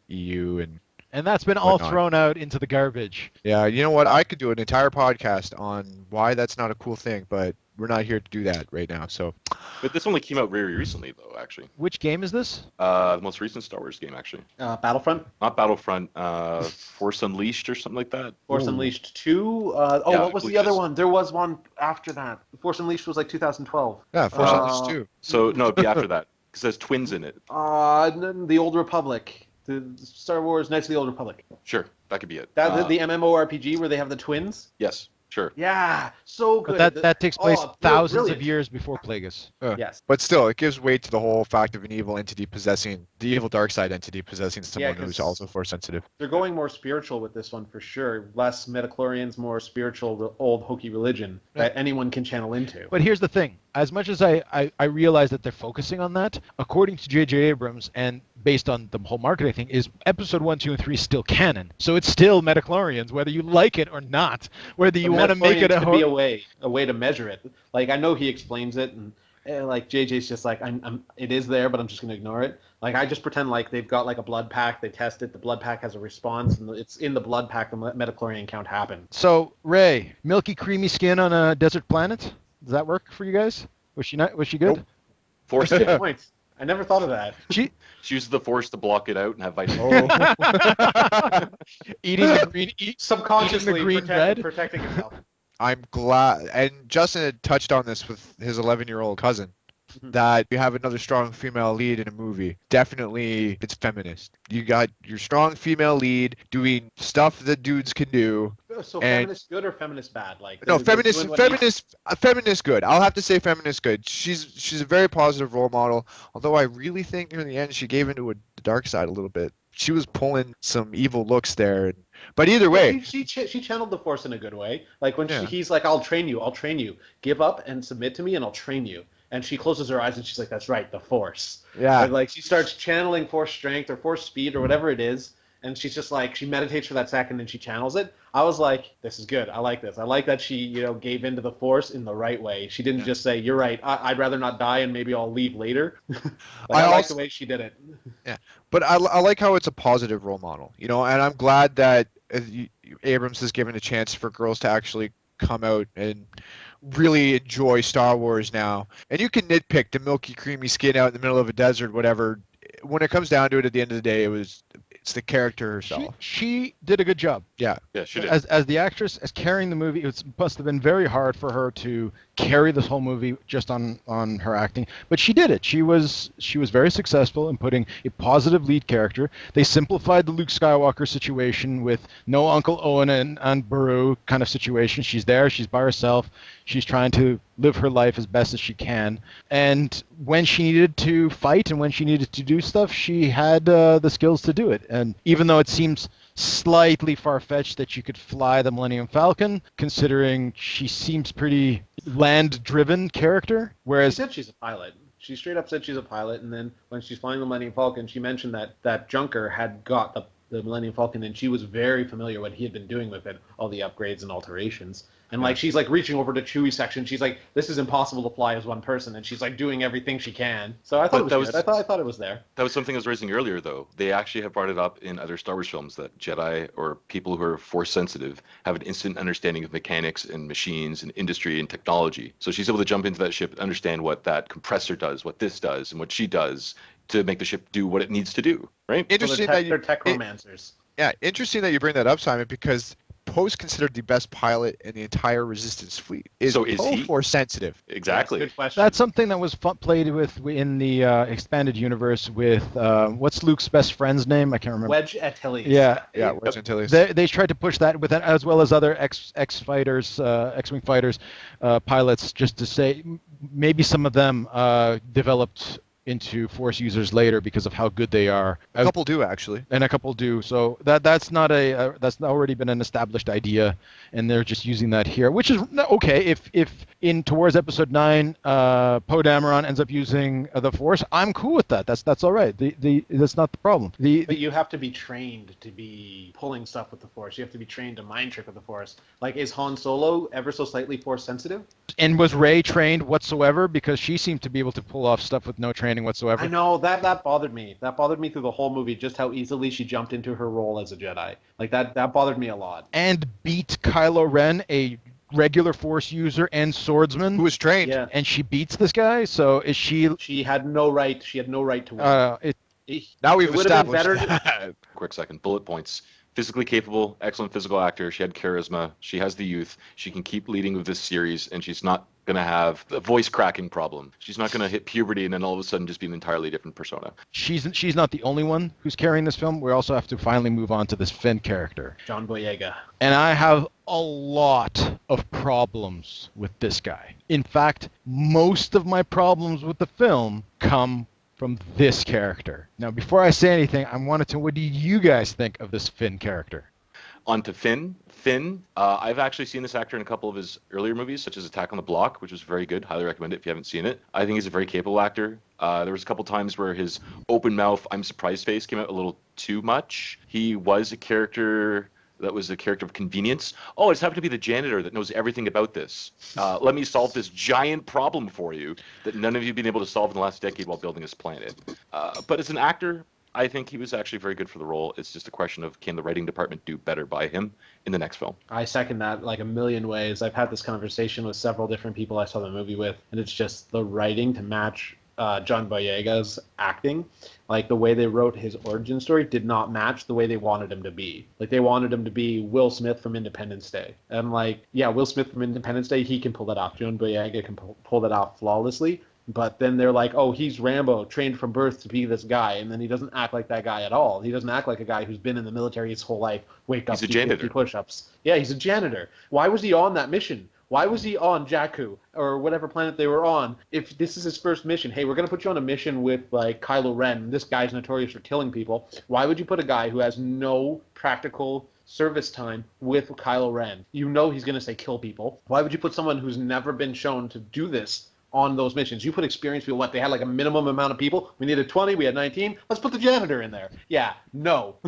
EU and that's been all thrown out into the garbage. Yeah, you know what? I could do an entire podcast on why that's not a cool thing, but we're not here to do that right now. So, but this only came out very recently, though. Actually, which game is this? The most recent Star Wars game, actually. Battlefront? Not Battlefront. Force Unleashed or something like that. Force Unleashed 2. What was the other one? There was one after that. Force Unleashed was like 2012. Yeah, Force Unleashed 2. So no, it'd be after that because there's twins in it. The Old Republic. The Star Wars Knights of the Old Republic. Sure, that could be it. That the MMORPG where they have the twins? Yes, sure. Yeah, so good. But that takes place thousands brilliant. of years before Plagueis. Yes. But still, it gives weight to the whole fact of an evil entity possessing, the evil dark side entity possessing someone who's also Force sensitive. They're going more spiritual with this one for sure. Less midichlorians, more spiritual, old hokey religion that anyone can channel into. But here's the thing. As much as I realize that they're focusing on that, according to J.J. Abrams, and based on the whole marketing thing, is episode 1, 2, and 3 still canon. So it's still midichlorians, whether you like it or not. Whether you want to make it a way to measure it. Like, I know he explains it, and like JJ's just like, it is there, but I'm just gonna ignore it. Like, I just pretend like they've got like a blood pack, they test it, the blood pack has a response, and it's in the blood pack the midichlorian count happened. So Ray, milky creamy skin on a desert planet? Does that work for you guys? Was she good? Nope. Force Good points. I never thought of that. She uses the Force to block it out and have vitamin. Eating the green, subconsciously eating the green bread, protecting himself. I'm glad, and Justin had touched on this with his 11-year-old cousin, that you have another strong female lead in a movie. Definitely, it's feminist. You got your strong female lead doing stuff that dudes can do. So And- feminist good or feminist bad? Like No, they're doing what needs- feminist good. I'll have to say feminist good. She's a very positive role model. Although I really think near the end she gave into the dark side a little bit. She was pulling some evil looks there. But either way, she channeled the Force in a good way. Like when Yeah. he's like, I'll train you. Give up and submit to me, and I'll train you. And she closes her eyes and she's like, that's right, the Force. yeah. And like she starts channeling Force strength or Force speed or whatever it is. And she's just like, she meditates for that second and she channels it. I was like, this is good. I like this. I like that she, gave into the Force in the right way. She didn't just say, you're right, I'd rather not die and maybe I'll leave later. I like the way she did it. But I like how it's a positive role model, and I'm glad that Abrams has given a chance for girls to actually come out and really enjoy Star Wars now. And you can nitpick the milky, creamy skin out in the middle of a desert, whatever. When it comes down to it, at the end of the day, it's the character herself. She did a good job. Yeah, she did. As the actress, as carrying the movie, it must have been very hard for her to carry this whole movie just on her acting. But she did it. She was very successful in putting a positive lead character. They simplified the Luke Skywalker situation with no Uncle Owen and Beru kind of situation. She's there. She's by herself. She's trying to live her life as best as she can. And when she needed to fight and when she needed to do stuff, she had the skills to do it. And even though it seems slightly far-fetched that you could fly the Millennium Falcon, considering she seems pretty land-driven character, She whereas said she's a pilot. She straight up said she's a pilot, and then when she's flying the Millennium Falcon, she mentioned that Junker had got the Millennium Falcon, and she was very familiar what he had been doing with it, all the upgrades and alterations. And like she's like reaching over to Chewie's section. She's like, "This is impossible to fly as one person," and she's like doing everything she can. So I thought it was good. I thought it was there. That was something I was raising earlier, though. They actually have brought it up in other Star Wars films that Jedi or people who are Force sensitive have an instant understanding of mechanics and machines and industry and technology. So she's able to jump into that ship and understand what that compressor does, what this does, and what she does to make the ship do what it needs to do. Right? Interesting They're tech romancers. Yeah, interesting that you bring that up, Simon, because Poe's considered the best pilot in the entire Resistance fleet. Is So is Poe he? Force sensitive? Exactly. Good question. that's something that was played with in the expanded universe with, what's Luke's best friend's name? I can't remember. Wedge Antilles. Yeah. Yeah, Wedge Antilles. They tried to push that with as well as other X-Wing fighters, pilots, just to say maybe some of them developed into Force users later because of how good they are. A couple do, actually. And a couple do. So that's not that's already been an established idea, and they're just using that here, which is okay. If in towards Episode 9, Poe Dameron ends up using the Force, I'm cool with that. That's all right. That's not the problem. But you have to be trained to be pulling stuff with the Force. You have to be trained to mind trick with the Force. Like, is Han Solo ever so slightly Force sensitive? And was Rey trained whatsoever? Because she seemed to be able to pull off stuff with no training whatsoever. I know, that bothered me. That bothered me through the whole movie, just how easily she jumped into her role as a Jedi. Like, that bothered me a lot. And beat Kylo Ren, a regular Force user and swordsman. Who was trained. Yeah. And she beats this guy, so is she... She had no right to win. Now we've It would have been established better that. Quick second. Bullet points. Physically capable, excellent physical actor. She had charisma. She has the youth. She can keep leading with this series, and she's not going to have a voice cracking problem. She's not going to hit puberty and then all of a sudden just be an entirely different persona. She's not the only one who's carrying this film. We also have to finally move on to this Finn character. John Boyega. And I have a lot of problems with this guy. In fact, most of my problems with the film come from this character. Now, before I say anything, I wanted to, what do you guys think of this Finn character? On to Finn. I've actually seen this actor in a couple of his earlier movies, such as Attack on the Block, which was very good. Highly recommend it if you haven't seen it. I think he's a very capable actor. There was a couple times where his open mouth, I'm surprised face came out a little too much. He was a character that was a character of convenience. Oh, I just happen to be the janitor that knows everything about this. Let me solve this giant problem for you that none of you have been able to solve in the last decade while building this planet. But as an actor, I think he was actually very good for the role. It's just a question of, can the writing department do better by him in the next film? I second that like a million ways. I've had this conversation with several different people I saw the movie with, and it's just the writing to match John Boyega's acting. Like, the way they wrote his origin story did not match the way they wanted him to be. Like, they wanted him to be Will Smith from Independence Day. And, like, yeah, Will Smith from Independence Day, he can pull that off. John Boyega can pull that off flawlessly. But then they're like, oh, he's Rambo, trained from birth to be this guy, and then he doesn't act like that guy at all. He doesn't act like a guy who's been in the military his whole life, wake up, He's a do janitor. 50 push-ups. Yeah, he's a janitor. Why was he on that mission? Why was he on Jakku or whatever planet they were on? If this is his first mission, hey, we're going to put you on a mission with like Kylo Ren. This guy's notorious for killing people. Why would you put a guy who has no practical service time with Kylo Ren? You know he's going to say kill people. Why would you put someone who's never been shown to do this on those missions? You put experienced people. What, they had like a minimum amount of people? We needed 20, we had 19. Let's put the janitor in there. Yeah, no.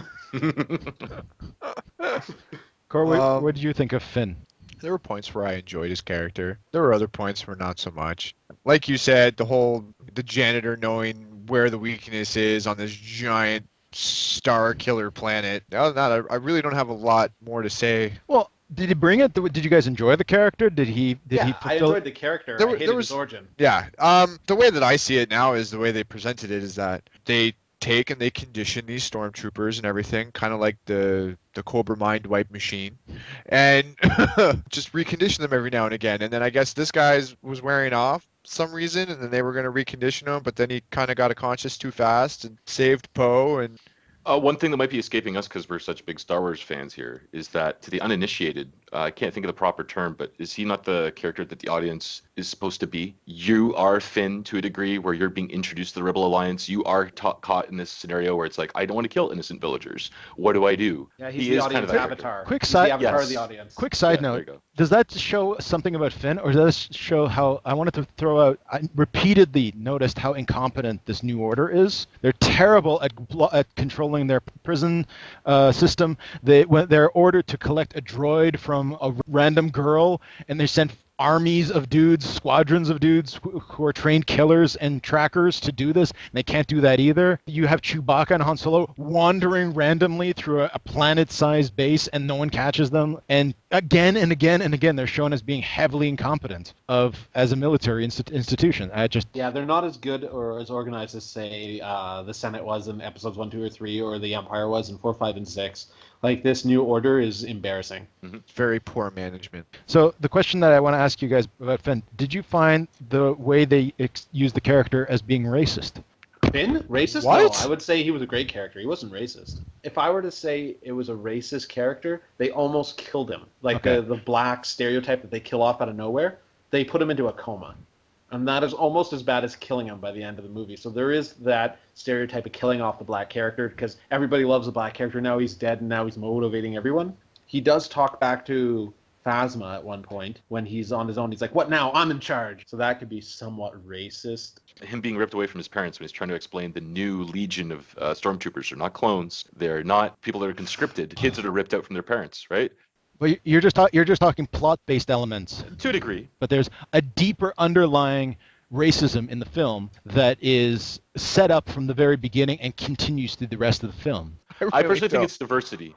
Corey, what did you think of Finn? There were points where I enjoyed his character. There were other points where not so much. Like you said, the janitor knowing where the weakness is on this giant StarKiller planet. Other than that, I really don't have a lot more to say. Well, did he bring it? Did you guys enjoy the character? Did he I fulfill enjoyed the character. I hated his origin. Yeah. The way that I see it now is the way they presented it is that they take and they condition these stormtroopers and everything, kind of like the Cobra mind wipe machine, and just recondition them every now and again. And then I guess this guy was wearing off some reason, and then they were going to recondition him, but then he kind of got a conscious too fast and saved Poe. And one thing that might be escaping us because we're such big Star Wars fans here is that to the uninitiated, I can't think of the proper term, but is he not the character that the audience is supposed to be? You are Finn to a degree where you're being introduced to the Rebel Alliance. You are caught in this scenario where it's like, I don't want to kill innocent villagers. What do I do? Yeah, he's the audience avatar. Quick He's side- the avatar of Yes. the audience. Quick side There you note, go. does that show something about Finn, or does that show how, I wanted to throw out, I repeatedly noticed how incompetent this New Order is. They're terrible at controlling their prison system. They're ordered to collect a droid from a random girl, and they send armies of dudes, squadrons of dudes who are trained killers and trackers to do this, and they can't do that either. You have Chewbacca and Han Solo wandering randomly through a planet-sized base, and no one catches them. And again and again and again, they're shown as being heavily incompetent as a military institution. Yeah, they're not as good or as organized as, say, the Senate was in episodes 1, 2, or 3, or the Empire was in 4, 5, and 6. Like, this New Order is embarrassing. very poor management. So the question that I want to ask you guys about Finn, did you find the way they use the character as being racist? Finn? Racist? What? No, I would say he was a great character. He wasn't racist. If I were to say it was a racist character, they almost killed him. Like Okay. the black stereotype that they kill off out of nowhere, they put him into a coma. And that is almost as bad as killing him by the end of the movie. So there is that stereotype of killing off the black character because everybody loves the black character. Now he's dead and now he's motivating everyone. He does talk back to Phasma at one point when he's on his own. He's like, what now? I'm in charge. So that could be somewhat racist. Him being ripped away from his parents when he's trying to explain the new legion of stormtroopers. They're not clones. They're not people that are conscripted. Kids that are ripped out from their parents, right? But you're just talking plot-based elements. To a degree. But there's a deeper underlying racism in the film that is set up from the very beginning and continues through the rest of the film. I personally think it's diversity.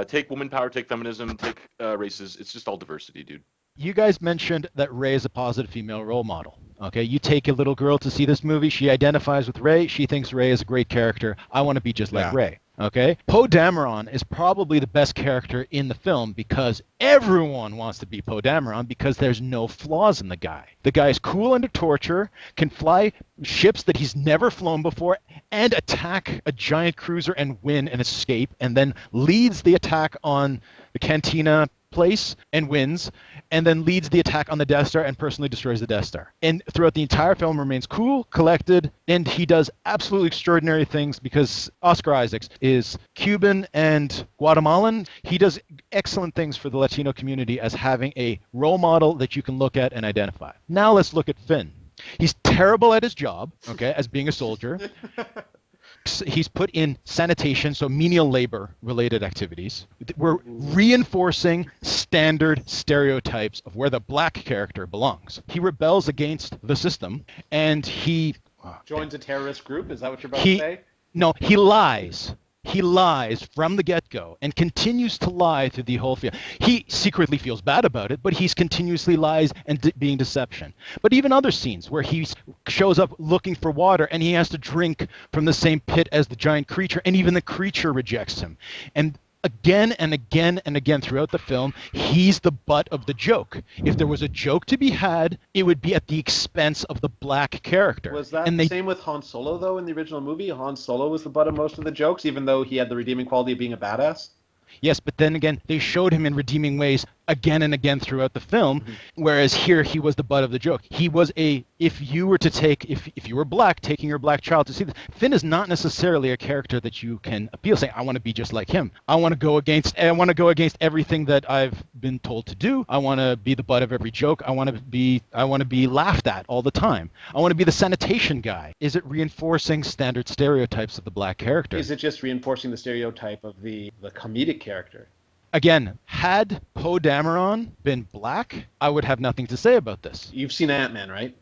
Take woman power, take feminism, take races. It's just all diversity, dude. You guys mentioned that Rey is a positive female role model. Okay, you take a little girl to see this movie. She identifies with Rey. She thinks Rey is a great character. I want to be just like Rey. Okay, Poe Dameron is probably the best character in the film because everyone wants to be Poe Dameron because there's no flaws in the guy. The guy is cool under torture, can fly ships that he's never flown before, and attack a giant cruiser and win and escape, and then leads the attack on the Cantina place and wins, and then leads the attack on the Death Star and personally destroys the Death Star. And throughout the entire film remains cool, collected, and he does absolutely extraordinary things because Oscar Isaacs is Cuban and Guatemalan. He does excellent things for the Latino community as having a role model that you can look at and identify. Now let's look at Finn. He's terrible at his job, okay, as being a soldier. He's put in sanitation, so menial labor-related activities. We're reinforcing standard stereotypes of where the black character belongs. He rebels against the system, and he Joins a terrorist group? Is that what you're about to say? No, he lies. He lies from the get-go and continues to lie through the whole film. He secretly feels bad about it, but he's continuously lies and being deception. But even other scenes where he shows up looking for water and he has to drink from the same pit as the giant creature, and even the creature rejects him. And again and again and again throughout the film, he's the butt of the joke. If there was a joke to be had, it would be at the expense of the black character. Was that and the same with Han Solo, though, in the original movie? Han Solo was the butt of most of the jokes, even though he had the redeeming quality of being a badass? Yes, but then again, they showed him in redeeming ways again and again throughout the film, whereas here he was the butt of the joke. He was if you were black, taking your black child to see this, Finn is not necessarily a character that you can appeal, saying, I want to be just like him. I want to go against everything that I've been told to do. I want to be the butt of every joke. I want to be laughed at all the time. I want to be the sanitation guy. Is it reinforcing standard stereotypes of the black character? Is it just reinforcing the stereotype of the comedic character? Again, had Poe Dameron been black, I would have nothing to say about this. You've seen Ant-Man, right?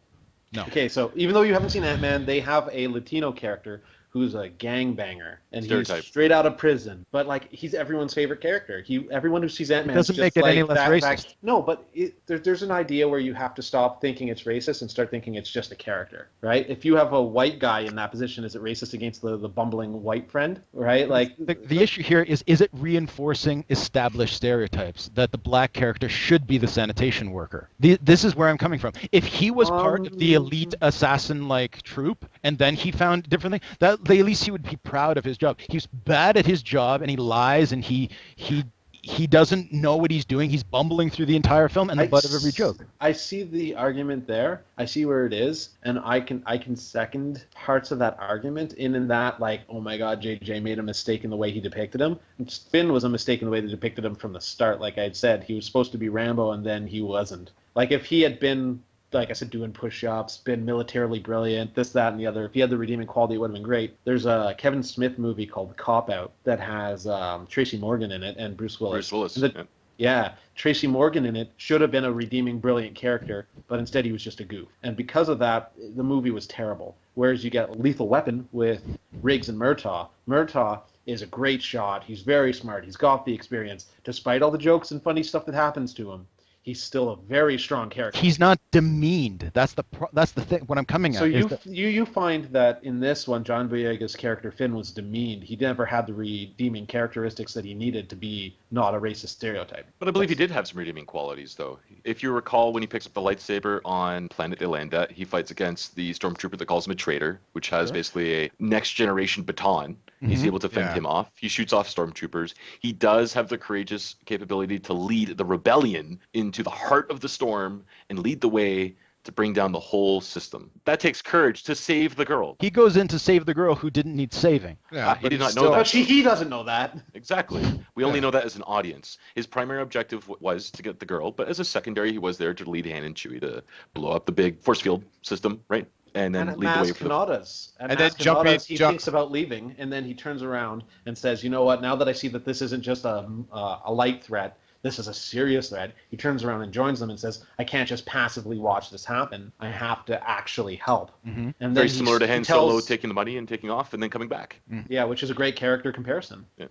No. Okay, so even though you haven't seen Ant-Man, they have a Latino character who's a gangbanger, and Stereotype. he's straight out of prison. But like, he's everyone's favorite character. Everyone who sees Ant-Man doesn't just make it like any less that racist. fact. No, but there's an idea where you have to stop thinking it's racist and start thinking it's just a character, right? If you have a white guy in that position, is it racist against the bumbling white friend, right? Like the issue here is it reinforcing established stereotypes that the black character should be the sanitation worker? This is where I'm coming from. If he was part of the elite assassin-like troop, and then he found different things, that at least he would be proud of his job. He's bad at his job, and he lies, and he doesn't know what he's doing. He's bumbling through the entire film, and the butt of every joke. I see the argument there. I see where it is, and I can second parts of that argument in that, like, oh my God, JJ made a mistake in the way he depicted him. Finn was a mistake in the way they depicted him from the start. Like I had said, he was supposed to be Rambo, and then he wasn't. Like if he had been, like I said, doing push-ups, been militarily brilliant, this, that, and the other. If he had the redeeming quality, it would have been great. There's a Kevin Smith movie called Cop Out that has Tracy Morgan in it and Bruce Willis. Bruce Willis. Yeah, Tracy Morgan in it should have been a redeeming, brilliant character, but instead he was just a goof. And because of that, the movie was terrible. Whereas you get Lethal Weapon with Riggs and Murtaugh. Murtaugh is a great shot. He's very smart. He's got the experience. Despite all the jokes and funny stuff that happens to him, he's still a very strong character. He's not demeaned. That's the thing. What I'm coming at. So you find that in this one, John Boyega's character Finn was demeaned. He never had the redeeming characteristics that he needed to be not a racist stereotype. But I believe he did have some redeeming qualities, though. If you recall, when he picks up the lightsaber on planet they land at, he fights against the stormtrooper that calls him a traitor, which has basically a next generation baton. He's able to fend him off. He shoots off stormtroopers. He does have the courageous capability to lead the rebellion into the heart of the storm and lead the way to bring down the whole system. That takes courage to save the girl. He goes in to save the girl who didn't need saving. Yeah, He did not know that. But he doesn't know that. Exactly. We only know that as an audience. His primary objective was to get the girl, but as a secondary, he was there to lead Han and Chewie to blow up the big force field system, right? And then lead the way for And then he thinks about leaving, and then he turns around and says, you know what, now that I see that this isn't just a light threat, this is a serious threat, he turns around and joins them and says, I can't just passively watch this happen. I have to actually help. And then very similar to Han Solo taking the money and taking off and then coming back. Yeah, which is a great character comparison. Yeah.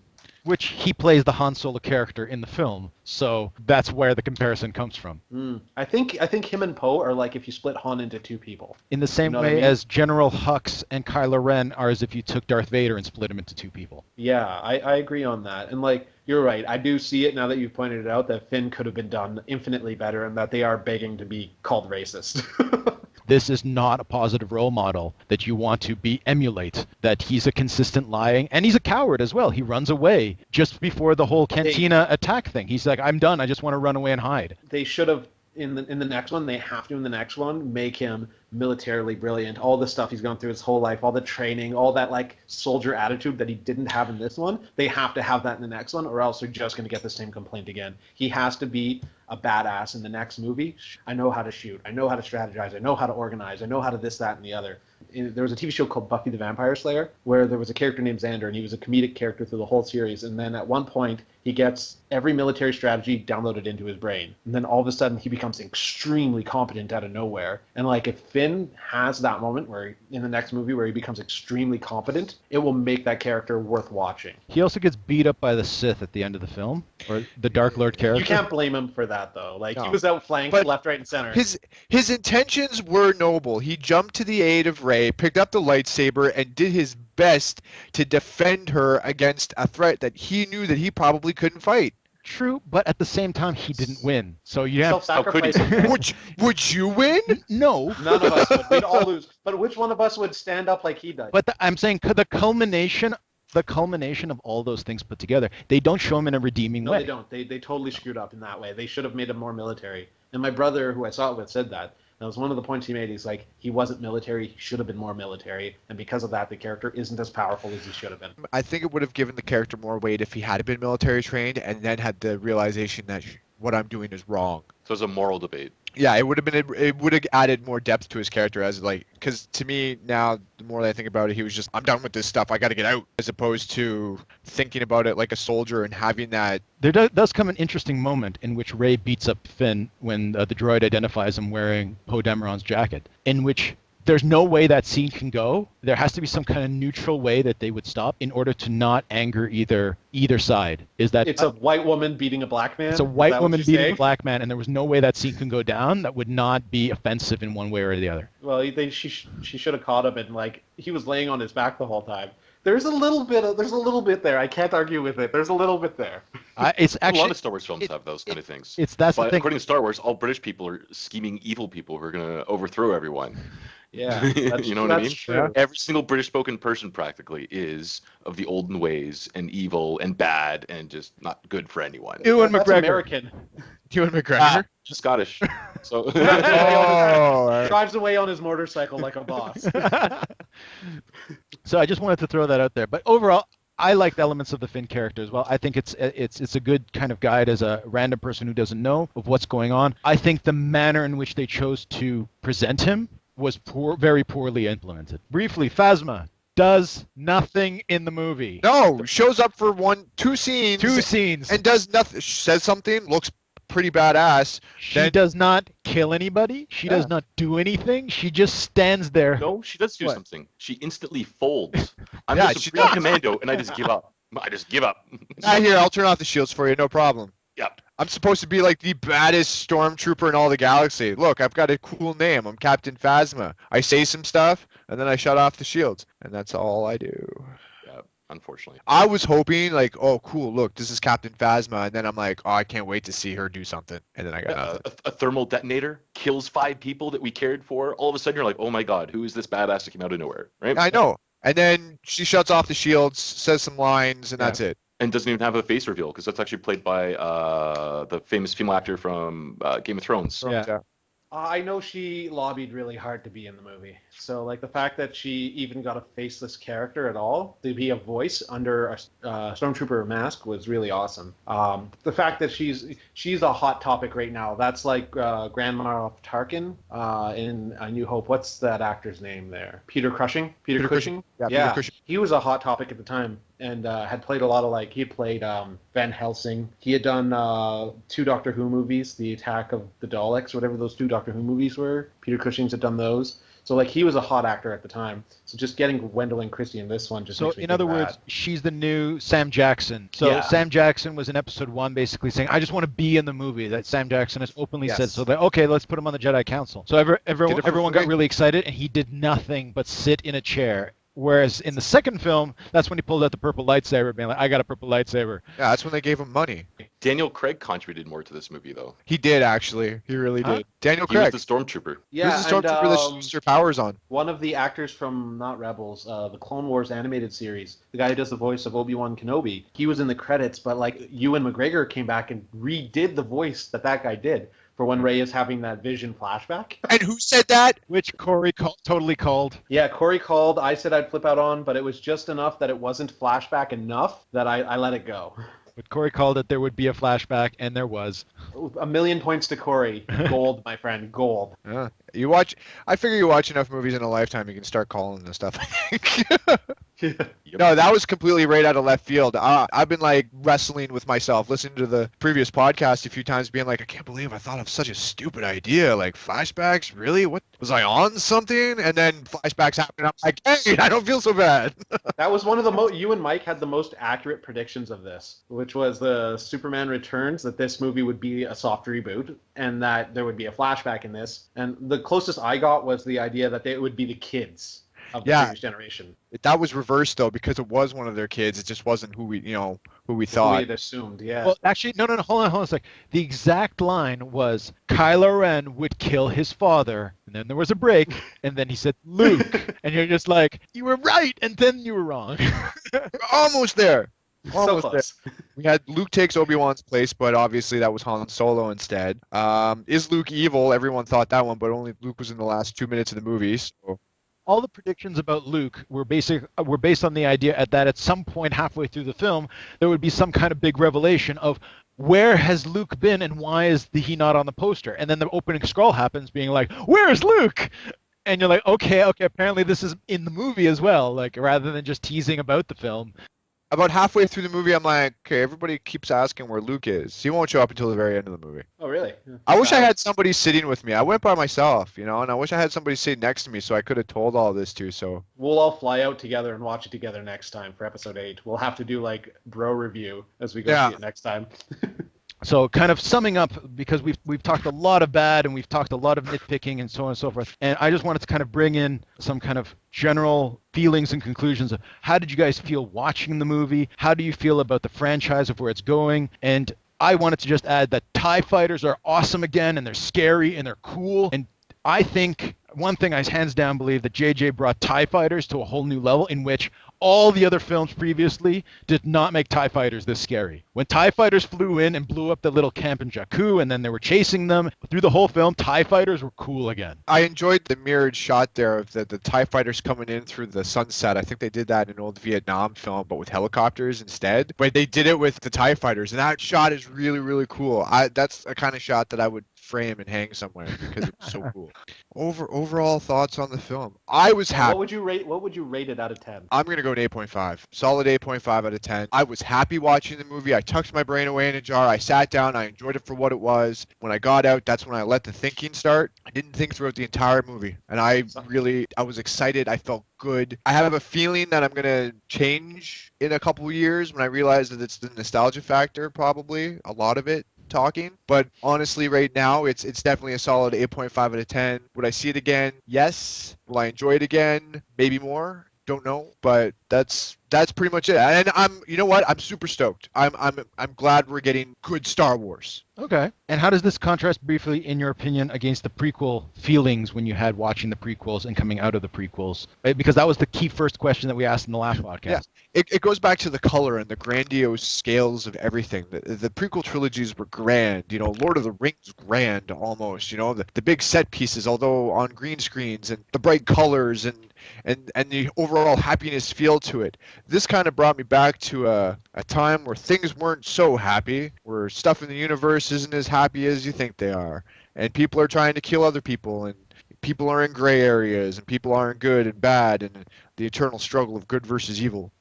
Which he plays the Han Solo character in the film, so that's where the comparison comes from. I think him and Poe are like if you split Han into two people. In the same way as General Hux and Kylo Ren are as if you took Darth Vader and split him into two people. Yeah, I agree on that. And like, you're right. I do see it now that you've pointed it out that Finn could have been done infinitely better and that they are begging to be called racist. This is not a positive role model that you want to emulate, that he's a consistent lying, and he's a coward as well. He runs away just before the whole cantina attack thing. He's like, I'm done. I just want to run away and hide. They should have, in the next one, they have to in the next one, make him militarily brilliant. All the stuff he's gone through his whole life, all the training, all that like soldier attitude that he didn't have in this one, they have to have that in the next one, or else they're just going to get the same complaint again. He has to be a badass in the next movie. I know how to shoot. I know how to strategize. I know how to organize. I know how to this, that, and the other. There was a TV show called Buffy the Vampire Slayer where there was a character named Xander, and he was a comedic character through the whole series. And then at one point, he gets every military strategy downloaded into his brain. And then all of a sudden, he becomes extremely competent out of nowhere. And like, if Finn has that moment where in the next movie where he becomes extremely competent, it will make that character worth watching. He also gets beat up by the Sith at the end of the film, or the Dark Lord character. You can't blame him for that, though. Like, he No. was outflanked But left, right, and center. His intentions were noble. He jumped to the aid of Rey, picked up the lightsaber, and did his best to defend her against a threat that he knew that he probably couldn't fight. True, but at the same time, he didn't win. So you have Self-sacrifice. Would you win? no. None of us would. We'd all lose. But which one of us would stand up like he does? But I'm saying the culmination of all those things put together, they don't show him in a redeeming No, way. they don't. They totally screwed up in that way. They should have made him more military. And my brother, who I saw it with, said that. That was one of the points he made. He's like, he wasn't military. He should have been more military. And because of that, the character isn't as powerful as he should have been. I think it would have given the character more weight if he had been military trained and then had the realization that what I'm doing is wrong. So it's a moral debate. Yeah, it would have added more depth to his character as like, because to me now, the more that I think about it, he was just, I'm done with this stuff, I got to get out, as opposed to thinking about it like a soldier and having that. There does come an interesting moment in which Rey beats up Finn when the droid identifies him wearing Poe Dameron's jacket, in which there's no way that scene can go. There has to be some kind of neutral way that they would stop in order to not anger either side. Is that it's a white woman beating a black man? It's a white woman beating a black man, and there was no way that scene can go down that would not be offensive in one way or the other. Well, she should have caught him, and like he was laying on his back the whole time. There's a little bit there. I can't argue with it. There's a little bit there. It's actually a lot of Star Wars films have those kind of things. That's but the thing. According to Star Wars, all British people are scheming evil people who are going to overthrow everyone. Yeah, you know what I mean? True. Every single British spoken person practically is of the olden ways and evil and bad and just not good for anyone. Ewan That's McGregor. American. Ewan McGregor? Scottish. So Drives away on his motorcycle like a boss. So I just wanted to throw that out there. But overall, I liked elements of the Finn character as well. I think it's a good kind of guide as a random person who doesn't know of what's going on. I think the manner in which they chose to present him was very poorly implemented. Briefly, Phasma does nothing in the movie. No, shows up for two scenes. Two scenes. And does nothing. Says something, looks pretty badass. She does not kill anybody. She does not do anything. She just stands there. No, she does do something. She instantly folds. I'm Yeah, the she Supreme does. Commando, and I just give up. I just give up. Here, I'll turn off the shields for you, no problem. Yep. I'm supposed to be like the baddest stormtrooper in all the galaxy. Look, I've got a cool name. I'm Captain Phasma. I say some stuff, and then I shut off the shields. And that's all I do. Yeah, unfortunately. I was hoping, like, oh, cool, look, this is Captain Phasma. And then I'm like, oh, I can't wait to see her do something. And then I got nothing. A thermal detonator kills 5 people that we cared for. All of a sudden, you're like, oh my god, who is this badass that came out of nowhere? Right? I know. And then she shuts off the shields, says some lines, and that's it. And doesn't even have a face reveal because that's actually played by the famous female actor from Game of Thrones. Yeah. I know she lobbied really hard to be in the movie. So, like, the fact that she even got a faceless character at all, to be a voice under a Stormtrooper mask was really awesome. The fact that she's a hot topic right now, that's like Grand Moff Tarkin in A New Hope. What's that actor's name there? Peter Cushing? Peter Cushing? Yeah, Peter Cushing. He was a hot topic at the time. And had played a lot of, like, he had played Van Helsing. He had done 2 Doctor Who movies, The Attack of the Daleks, whatever those 2 Doctor Who movies were. Peter Cushing's had done those. So, like, he was a hot actor at the time. So just getting Gwendolyn Christie in this one just makes me in other feel words, bad. she's the new Sam Jackson. So Yeah. Sam Jackson was in episode 1 basically saying, I just want to be in the movie. That Sam Jackson has openly Yes. said. So that, okay, let's put him on the Jedi Council. So everyone got free. really excited, and he did nothing but sit in a chair. Whereas in the second film, that's when he pulled out the purple lightsaber, being like, I got a purple lightsaber. Yeah, that's when they gave him money. Daniel Craig contributed more to this movie, though. He did, actually. He really Huh? did. Daniel He was Craig. the Stormtrooper. He was the stormtrooper that she used her powers on. One of the actors from, not Rebels, the Clone Wars animated series, the guy who does the voice of Obi-Wan Kenobi, he was in the credits, but, like, Ewan McGregor came back and redid the voice that guy did for when Rey is having that vision flashback. And who said that? Which Corey totally called. Yeah, Corey called. I said I'd flip out on, but it was just enough that it wasn't flashback enough that I let it go. But Corey called it there would be a flashback, and there was. 1,000,000 points to Corey. Gold, my friend, gold. I figure you watch enough movies in a lifetime, you can start calling this stuff, I think. No, that was completely right out of left field. I've been like wrestling with myself, listening to the previous podcast a few times, being like, I can't believe I thought of such a stupid idea. Like flashbacks, really? What was I on something? And then flashbacks happen. I'm like, hey, I don't feel so bad. That was one of the you and Mike had the most accurate predictions of this, which was the Superman Returns, that this movie would be a soft reboot and that there would be a flashback in this. And the closest I got was the idea that it would be the kids of the previous generation. That was reversed though, because it was one of their kids. It just wasn't who we thought. Who we had assumed, yeah. Well, actually, no, hold on a sec. The exact line was Kylo Ren would kill his father, and then there was a break, and then he said Luke, and you're just like, you were right, and then you were wrong. Almost there. So close. We had Luke takes Obi-Wan's place, but obviously that was Han Solo instead. Is Luke evil? Everyone thought that one, but only Luke was in the last 2 minutes of the movie. So. All the predictions about Luke were based on the idea that at some point halfway through the film, there would be some kind of big revelation of where has Luke been and why is he not on the poster? And then the opening scroll happens being like, where is Luke? And you're like, okay, apparently this is in the movie as well, like rather than just teasing about the film. About halfway through the movie, I'm like, okay, everybody keeps asking where Luke is. He won't show up until the very end of the movie. Oh, really? I wish I had somebody sitting with me. I went by myself, and I wish I had somebody sitting next to me so I could have told all this to. So we'll all fly out together and watch it together next time for episode 8. We'll have to do like bro review as we go see it next time. So kind of summing up, because we've talked a lot of bad and we've talked a lot of nitpicking and so on and so forth, and I just wanted to kind of bring in some kind of general feelings and conclusions of how did you guys feel watching the movie? How do you feel about the franchise of where it's going? And I wanted to just add that TIE fighters are awesome again, and they're scary and they're cool. And I think one thing I hands down believe that JJ brought TIE fighters to a whole new level in which all the other films previously did not make TIE fighters this scary. When TIE fighters flew in and blew up the little camp in Jakku and then they were chasing them, through the whole film, TIE fighters were cool again. I enjoyed the mirrored shot there of the TIE fighters coming in through the sunset. I think they did that in an old Vietnam film, but with helicopters instead. But they did it with the TIE fighters, and that shot is really, really cool. That's a kind of shot that I would frame and hang somewhere because it's so cool. Overall thoughts on the film. I was happy. What would you rate it out of 10? I'm going to go an 8.5. Solid 8.5 out of 10. I was happy watching the movie. I tucked my brain away in a jar. I sat down. I enjoyed it for what it was. When I got out, that's when I let the thinking start. I didn't think throughout the entire movie. And I was excited. I felt good. I have a feeling that I'm going to change in a couple of years when I realize that it's the nostalgia factor, probably. A lot of it. Talking, but honestly right now it's definitely a solid 8.5 out of 10. Would I see it again? Yes. Will I enjoy it again? Maybe more. Don't know, but that's pretty much it. And I'm super stoked. I'm glad we're getting good Star Wars. Okay. And how does this contrast briefly, in your opinion, against the prequel feelings when you had watching the prequels and coming out of the prequels? Right? Because that was the key first question that we asked in the last podcast. Yeah. It goes back to the color and the grandiose scales of everything. The prequel trilogies were grand. Lord of the Rings grand almost. The big set pieces, although on green screens, and the bright colors and the overall happiness feel to it. This kind of brought me back to a time where things weren't so happy, where stuff in the universe isn't as happy as you think they are, and people are trying to kill other people, and people are in gray areas, and people aren't good and bad, and the eternal struggle of good versus evil.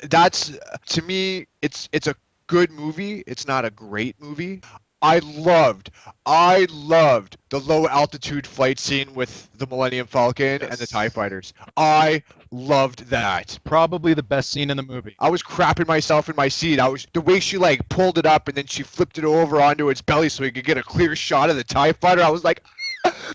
That's, to me, it's a good movie. It's not a great movie. I loved the low altitude flight scene with the Millennium Falcon and the TIE fighters. I loved that. Probably the best scene in the movie. I was crapping myself in my seat. The way she pulled it up and then she flipped it over onto its belly so we could get a clear shot of the TIE fighter. I was like,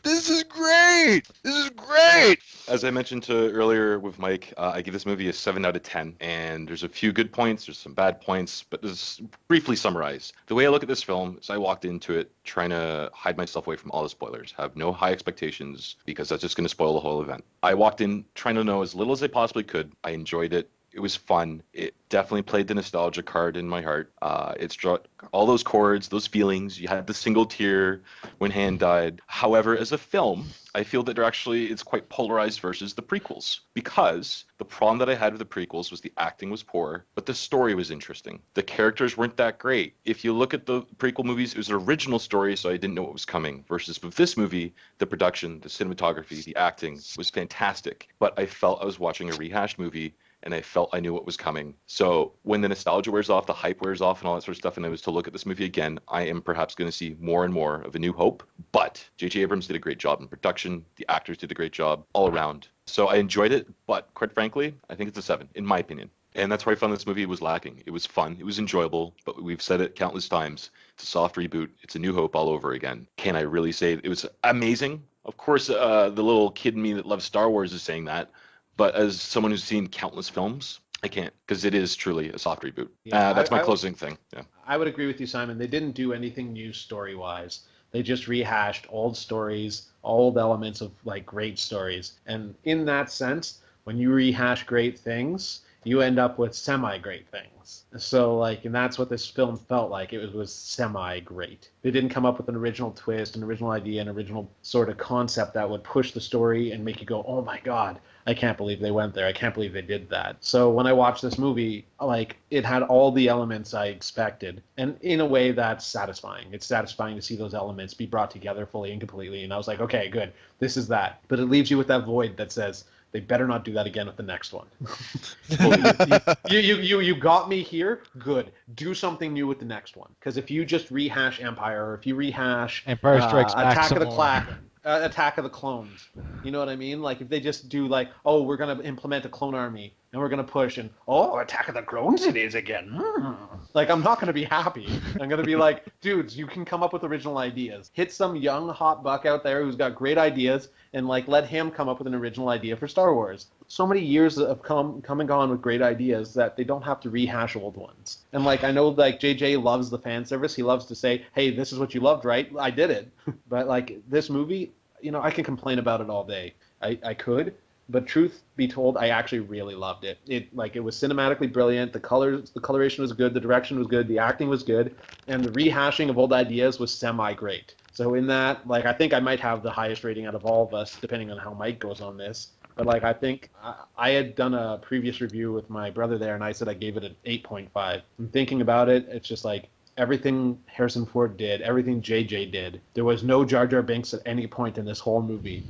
this is great. This is great. As I mentioned earlier with Mike, I give this movie a 7 out of 10. And there's a few good points, there's some bad points, but this briefly summarized. The way I look at this film is I walked into it trying to hide myself away from all the spoilers, have no high expectations because that's just going to spoil the whole event. I walked in trying to know as little as I possibly could. I enjoyed it. It was fun. It definitely played the nostalgia card in my heart. It struck all those chords, those feelings. You had the single tear when Han died. However, as a film, I feel that it's quite polarized versus the prequels, because the problem that I had with the prequels was the acting was poor, but the story was interesting. The characters weren't that great. If you look at the prequel movies, it was an original story, so I didn't know what was coming. Versus with this movie, the production, the cinematography, the acting was fantastic, but I felt I was watching a rehashed movie and I felt I knew what was coming. So when the nostalgia wears off, the hype wears off, and all that sort of stuff, and I was to look at this movie again, I am perhaps going to see more and more of A New Hope. But J.J. Abrams did a great job in production. The actors did a great job all around. So I enjoyed it, but quite frankly, I think it's a 7, in my opinion. And that's why I found this movie was lacking. It was fun. It was enjoyable, but we've said it countless times. It's a soft reboot. It's A New Hope all over again. Can I really say it was amazing? Of course, the little kid in me that loves Star Wars is saying that. But as someone who's seen countless films, I can't, because it is truly a soft reboot. Yeah, That's my closing thing. Yeah. I would agree with you, Simon. They didn't do anything new story-wise. They just rehashed old stories, old elements of like great stories. And in that sense, when you rehash great things, you end up with semi-great things. So, like, and that's what this film felt like. It was semi-great. They didn't come up with an original twist, an original idea, an original sort of concept that would push the story and make you go, oh my God, I can't believe they went there. I can't believe they did that. So when I watched this movie, like, it had all the elements I expected. And in a way, that's satisfying. It's satisfying to see those elements be brought together fully and completely. And I was like, okay, good. This is that. But it leaves you with that void that says, they better not do that again with the next one. you got me here. Good. Do something new with the next one. Because if you just rehash Empire, or if you rehash Empire Strikes Back Attack of the Clones, you know what I mean? Like if they just do like, oh, we're gonna implement a clone army and we're gonna push and Attack of the Clones it is again. Like I'm not gonna be happy. I'm gonna be like, dudes, you can come up with original ideas. Hit some young hot buck out there who's got great ideas and like let him come up with an original idea for Star Wars. So many years have come and gone with great ideas that they don't have to rehash old ones. And like I know like JJ loves the fan service. He loves to say, hey, this is what you loved, right? I did it. But like this movie, you know, I can complain about it all day. I could. But truth be told, I actually really loved it. It was cinematically brilliant. The coloration was good. The direction was good. The acting was good. And the rehashing of old ideas was semi-great. So in that, like, I think I might have the highest rating out of all of us, depending on how Mike goes on this. But, like, I think I had done a previous review with my brother there, and I said I gave it an 8.5. And thinking about it, it's just like, everything Harrison Ford did, everything JJ did. There was no Jar Jar Binks at any point in this whole movie.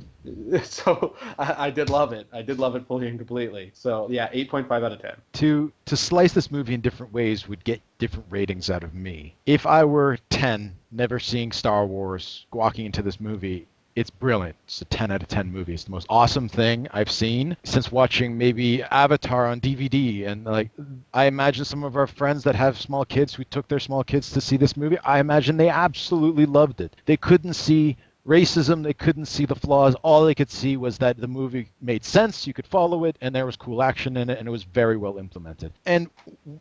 So I did love it. I did love it fully and completely. So yeah, 8.5 out of 10. To slice this movie in different ways would get different ratings out of me. If I were 10, never seeing Star Wars, walking into this movie, it's brilliant. It's a 10 out of 10 movie. It's the most awesome thing I've seen since watching maybe Avatar on DVD. And like, I imagine some of our friends that have small kids who took their small kids to see this movie, I imagine they absolutely loved it. They couldn't see racism, they couldn't see the flaws. All they could see was that the movie made sense, you could follow it, and there was cool action in it, and it was very well implemented. And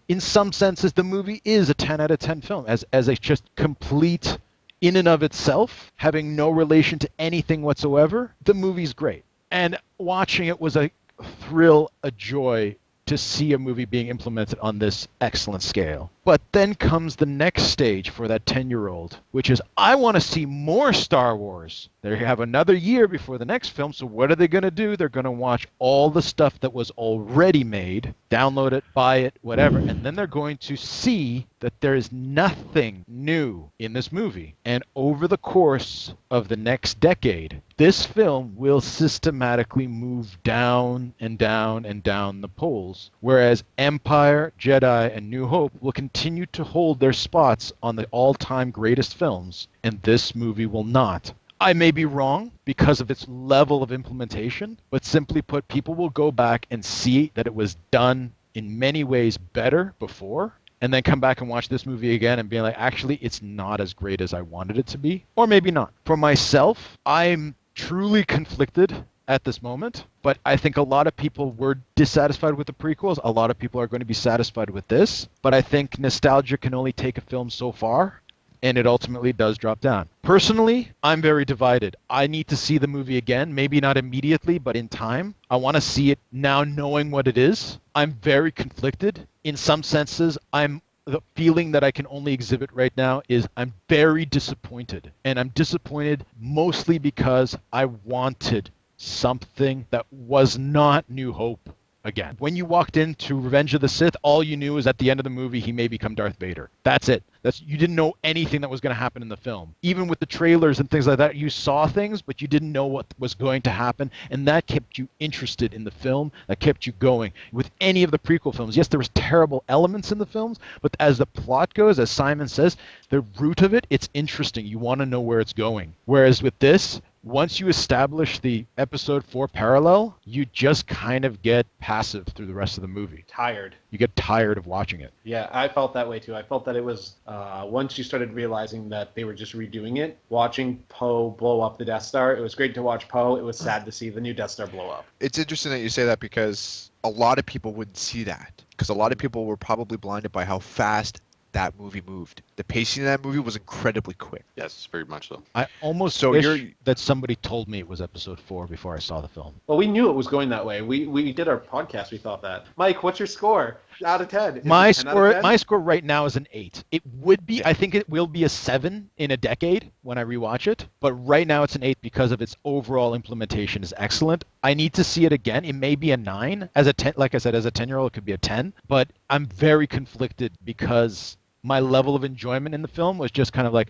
in some senses, the movie is a 10 out of 10 film as a just complete, in and of itself, having no relation to anything whatsoever. The movie's great. And watching it was a thrill, a joy to see a movie being implemented on this excellent scale. But then comes the next stage for that 10-year-old, which is, I want to see more Star Wars. They have another year before the next film, so what are they going to do? They're going to watch all the stuff that was already made, download it, buy it, whatever, and then they're going to see that there is nothing new in this movie. And over the course of the next decade, this film will systematically move down and down and down the polls, whereas Empire, Jedi, and New Hope will continue to hold their spots on the all-time greatest films, and this movie will not. I may be wrong because of its level of implementation, but simply put, people will go back and see that it was done in many ways better before, and then come back and watch this movie again and be like, actually, it's not as great as I wanted it to be, or maybe not. For myself, I'm truly conflicted at this moment, but I think a lot of people were dissatisfied with the prequels. A lot of people are going to be satisfied with this, but I think nostalgia can only take a film so far, and it ultimately does drop down. Personally, I'm very divided. I need to see the movie again, maybe not immediately, but in time. I want to see it now knowing what it is. I'm very conflicted. In some senses, the feeling that I can only exhibit right now is I'm very disappointed. And I'm disappointed mostly because I wanted something that was not New Hope again. When you walked into Revenge of the Sith, all you knew was at the end of the movie he may become Darth Vader. That's it. You didn't know anything that was going to happen in the film. Even with the trailers and things like that, you saw things, but you didn't know what was going to happen, and that kept you interested in the film. That kept you going. With any of the prequel films, yes, there was terrible elements in the films, but as the plot goes, as Simon says, the root of it, it's interesting. You want to know where it's going. Whereas with this, once you establish the episode 4 parallel, you just kind of get passive through the rest of the movie. Tired. You get tired of watching it. Yeah, I felt that way too. I felt that it was, once you started realizing that they were just redoing it, watching Poe blow up the Death Star, it was great to watch Poe. It was sad to see the new Death Star blow up. It's interesting that you say that because a lot of people wouldn't see that. Because a lot of people were probably blinded by how fast that movie moved. The pacing of that movie was incredibly quick. Yes, very much so. I almost wish that somebody told me it was episode 4 before I saw the film. Well, we knew it was going that way. We did our podcast. We thought that. Mike, what's your score out of 10? My score right now is an 8. It would be, I think it will be a 7 in a decade when I rewatch it, but right now it's an 8 because of its overall implementation is excellent. I need to see it again. It may be a 9. As a 10, like I said, as a 10-year-old, it could be a 10, but I'm very conflicted because my level of enjoyment in the film was just kind of like,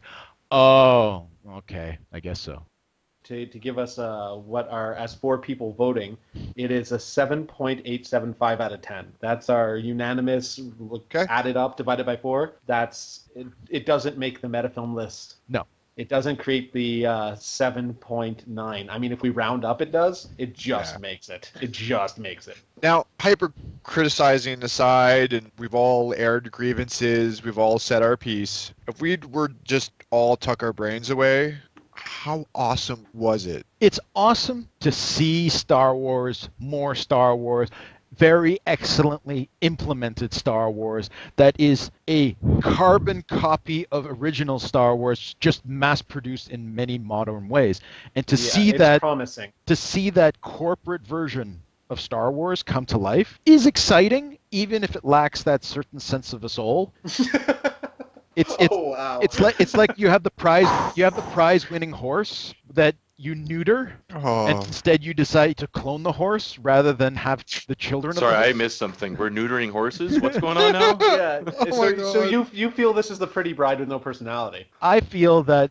oh, okay, I guess so. To give us what are, as 4 people voting, it is a 7.875 out of 10. That's our unanimous, added up, divided by 4. It doesn't make the Metafilm list. No. It doesn't create the 7.9. I mean, if we round up, it does. It just makes it. It just makes it. Now, hyper criticizing aside, and we've all aired grievances, we've all said our piece. If we were just all tuck our brains away, how awesome was it? It's awesome to see Star Wars, more Star Wars, very excellently implemented Star Wars that is a carbon copy of original Star Wars, just mass-produced in many modern ways. And to see that corporate version of Star Wars come to life is exciting, even if it lacks that certain sense of a soul. It's like you have the prize winning horse that you neuter, and instead you decide to clone the horse rather than have the children. Sorry, I missed something. We're neutering horses? What's going on now? Yeah. So you feel this is the pretty bride with no personality? I feel that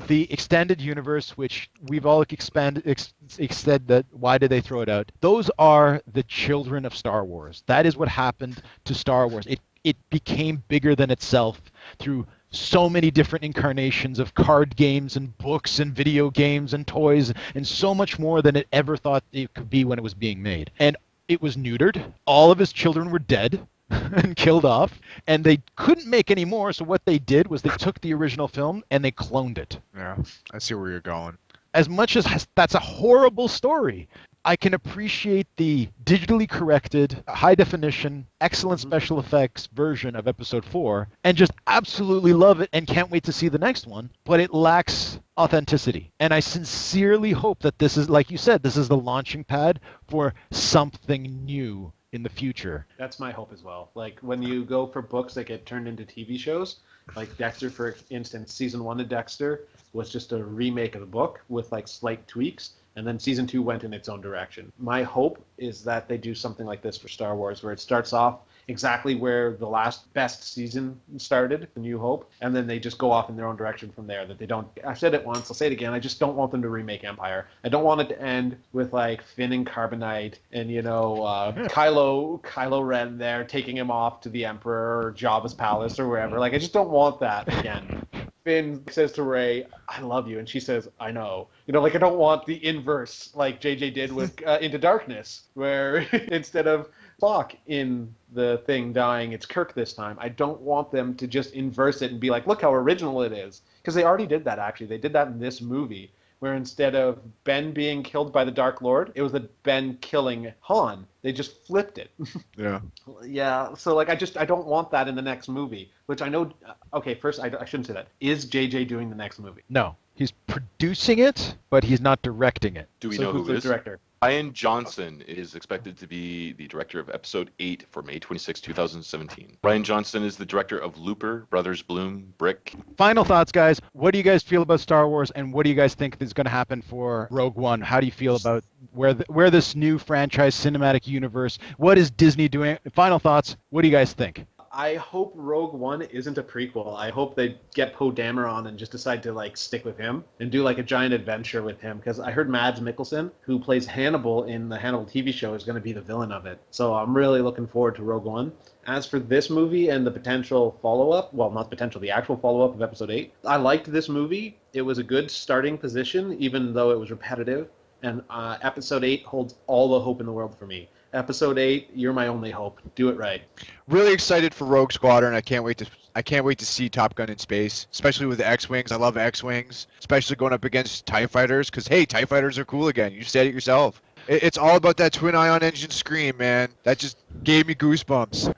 the extended universe, which we've all extended that, why did they throw it out? Those are the children of Star Wars. That is what happened to Star Wars. It became bigger than itself through so many different incarnations of card games and books and video games and toys and so much more than it ever thought it could be when it was being made. And it was neutered. All of his children were dead and killed off, and they couldn't make any more, so what they did was they took the original film and they cloned it. Yeah, I see where you're going. As much as that's a horrible story, I can appreciate the digitally corrected, high-definition, excellent special effects version of Episode 4 and just absolutely love it and can't wait to see the next one, but it lacks authenticity. And I sincerely hope that this is, like you said, this is the launching pad for something new in the future. That's my hope as well. Like, when you go for books that get turned into TV shows, like Dexter, for instance, Season 1 of Dexter was just a remake of the book with, like, slight tweaks. And then Season 2 went in its own direction. My hope is that they do something like this for Star Wars, where it starts off exactly where the last best season started, The New Hope, and then they just go off in their own direction from there. That they don't. I've said it once, I'll say it again. I just don't want them to remake Empire. I don't want it to end with like Finn and Carbonite and Kylo Ren there taking him off to the Emperor or Jabba's palace or wherever. Like I just don't want that again. Finn says to Rey, "I love you," and she says, "I know." I don't want the inverse like JJ did with Into Darkness, where instead of Spock in the thing dying, it's Kirk this time. I don't want them to just inverse it and be like, look how original it is. Because they already did that, actually. They did that in this movie, where instead of Ben being killed by the Dark Lord, it was Ben killing Han. They just flipped it. Yeah. Yeah, so I don't want that in the next movie, which I know, okay, first, I shouldn't say that. Is JJ doing the next movie? No. He's producing it, but he's not directing it. Do we know who's the director? Rian Johnson is expected to be the director of Episode 8 for May 26, 2017. Rian Johnson is the director of Looper, Brothers Bloom, Brick. Final thoughts, guys. What do you guys feel about Star Wars, and what do you guys think is going to happen for Rogue One? How do you feel about where this new franchise cinematic universe? What is Disney doing? Final thoughts. What do you guys think? I hope Rogue One isn't a prequel. I hope they get Poe Dameron and just decide to like stick with him and do like a giant adventure with him. Because I heard Mads Mikkelsen, who plays Hannibal in the Hannibal TV show, is going to be the villain of it. So I'm really looking forward to Rogue One. As for this movie and the potential follow-up, well, not potential, the actual follow-up of Episode 8, I liked this movie. It was a good starting position, even though it was repetitive. And Episode 8 holds all the hope in the world for me. Episode 8, you're my only hope. Do it right. Really excited for Rogue Squadron. I can't wait to see Top Gun in space, especially with the X-Wings. I love X-Wings, especially going up against TIE fighters, because, hey, TIE fighters are cool again. You said it yourself. It's all about that twin ion engine scream, man. That just gave me goosebumps.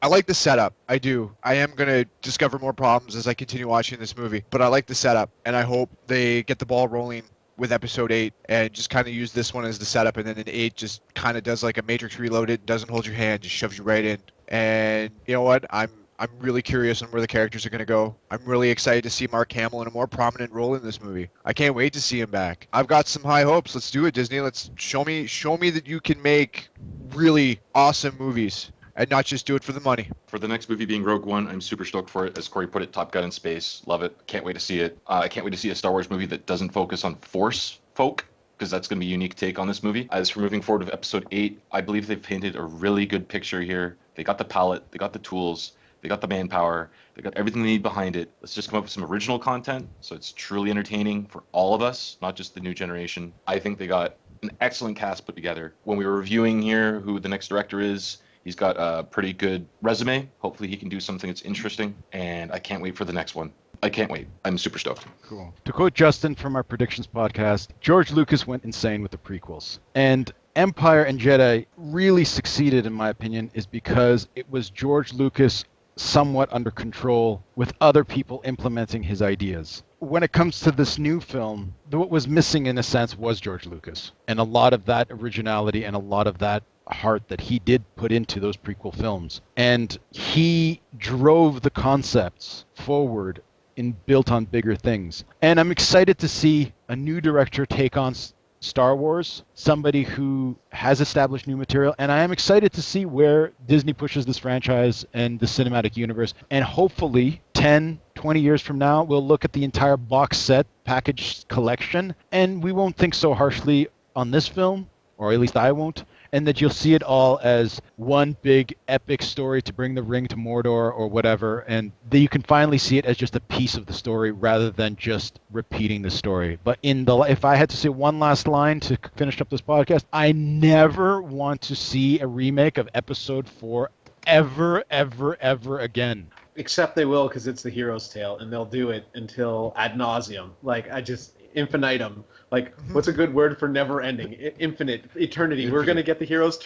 I like the setup. I do. I am going to discover more problems as I continue watching this movie, but I like the setup, and I hope they get the ball rolling with Episode 8 and just kind of use this one as the setup, and then in 8 just kind of does like a Matrix Reloaded, doesn't hold your hand, just shoves you right in. And you know what? I'm really curious on where the characters are going to go. I'm really excited to see Mark Hamill in a more prominent role in this movie. I can't wait to see him back. I've got some high hopes. Let's do it, Disney. Let's show me that you can make really awesome movies and not just do it for the money. For the next movie being Rogue One, I'm super stoked for it. As Corey put it, Top Gun in space. Love it. Can't wait to see it. I can't wait to see a Star Wars movie that doesn't focus on Force folk, because that's going to be a unique take on this movie. As for moving forward with Episode 8, I believe they've painted a really good picture here. They got the palette, they got the tools, they got the manpower, they got everything they need behind it. Let's just come up with some original content so it's truly entertaining for all of us, not just the new generation. I think they got an excellent cast put together. When we were reviewing here who the next director is, he's got a pretty good resume. Hopefully he can do something that's interesting, and I can't wait for the next one. I can't wait. I'm super stoked. Cool. To quote Justin from our Predictions podcast, George Lucas went insane with the prequels. And Empire and Jedi really succeeded, in my opinion, is because it was George Lucas somewhat under control with other people implementing his ideas. When it comes to this new film, what was missing in a sense was George Lucas. And a lot of that originality and a lot of that heart that he did put into those prequel films. And he drove the concepts forward and built on bigger things. And I'm excited to see a new director take on Star Wars, somebody who has established new material, and I am excited to see where Disney pushes this franchise and the cinematic universe. And hopefully 10, 20 years from now, we'll look at the entire box set package collection, and we won't think so harshly on this film, or at least I won't, and that you'll see it all as one big epic story to bring the ring to Mordor or whatever, and that you can finally see it as just a piece of the story rather than just repeating the story. But if I had to say one last line to finish up this podcast, I never want to see a remake of Episode 4 ever, ever, ever again. Except they will, because it's the hero's tale, and they'll do it until ad nauseum. Like, infinitum. Like, what's a good word for never ending? Infinite, eternity. We're going to get the hero's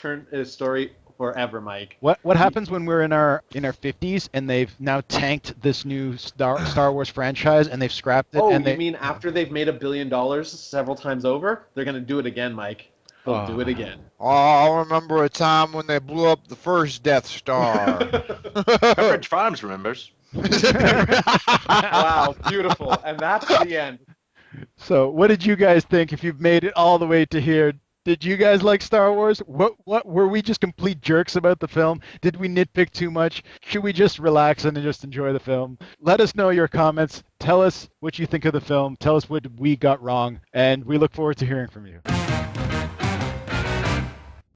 story forever, Mike. What happens when we're in our 50s and they've now tanked this new Star Wars franchise and they've scrapped it? Oh, and you mean after they've made $1 billion several times over? They're going to do it again, Mike. They'll do it again. Oh, I remember a time when they blew up the first Death Star. Pepperidge Farms remembers. Wow, beautiful. And that's the end. So, what did you guys think? If you've made it all the way to here, did you guys like Star Wars? What were we just complete jerks about the film? Did we nitpick too much? Should we just relax and just enjoy the film? Let us know your comments. Tell us what you think of the film. Tell us what we got wrong, and we look forward to hearing from you.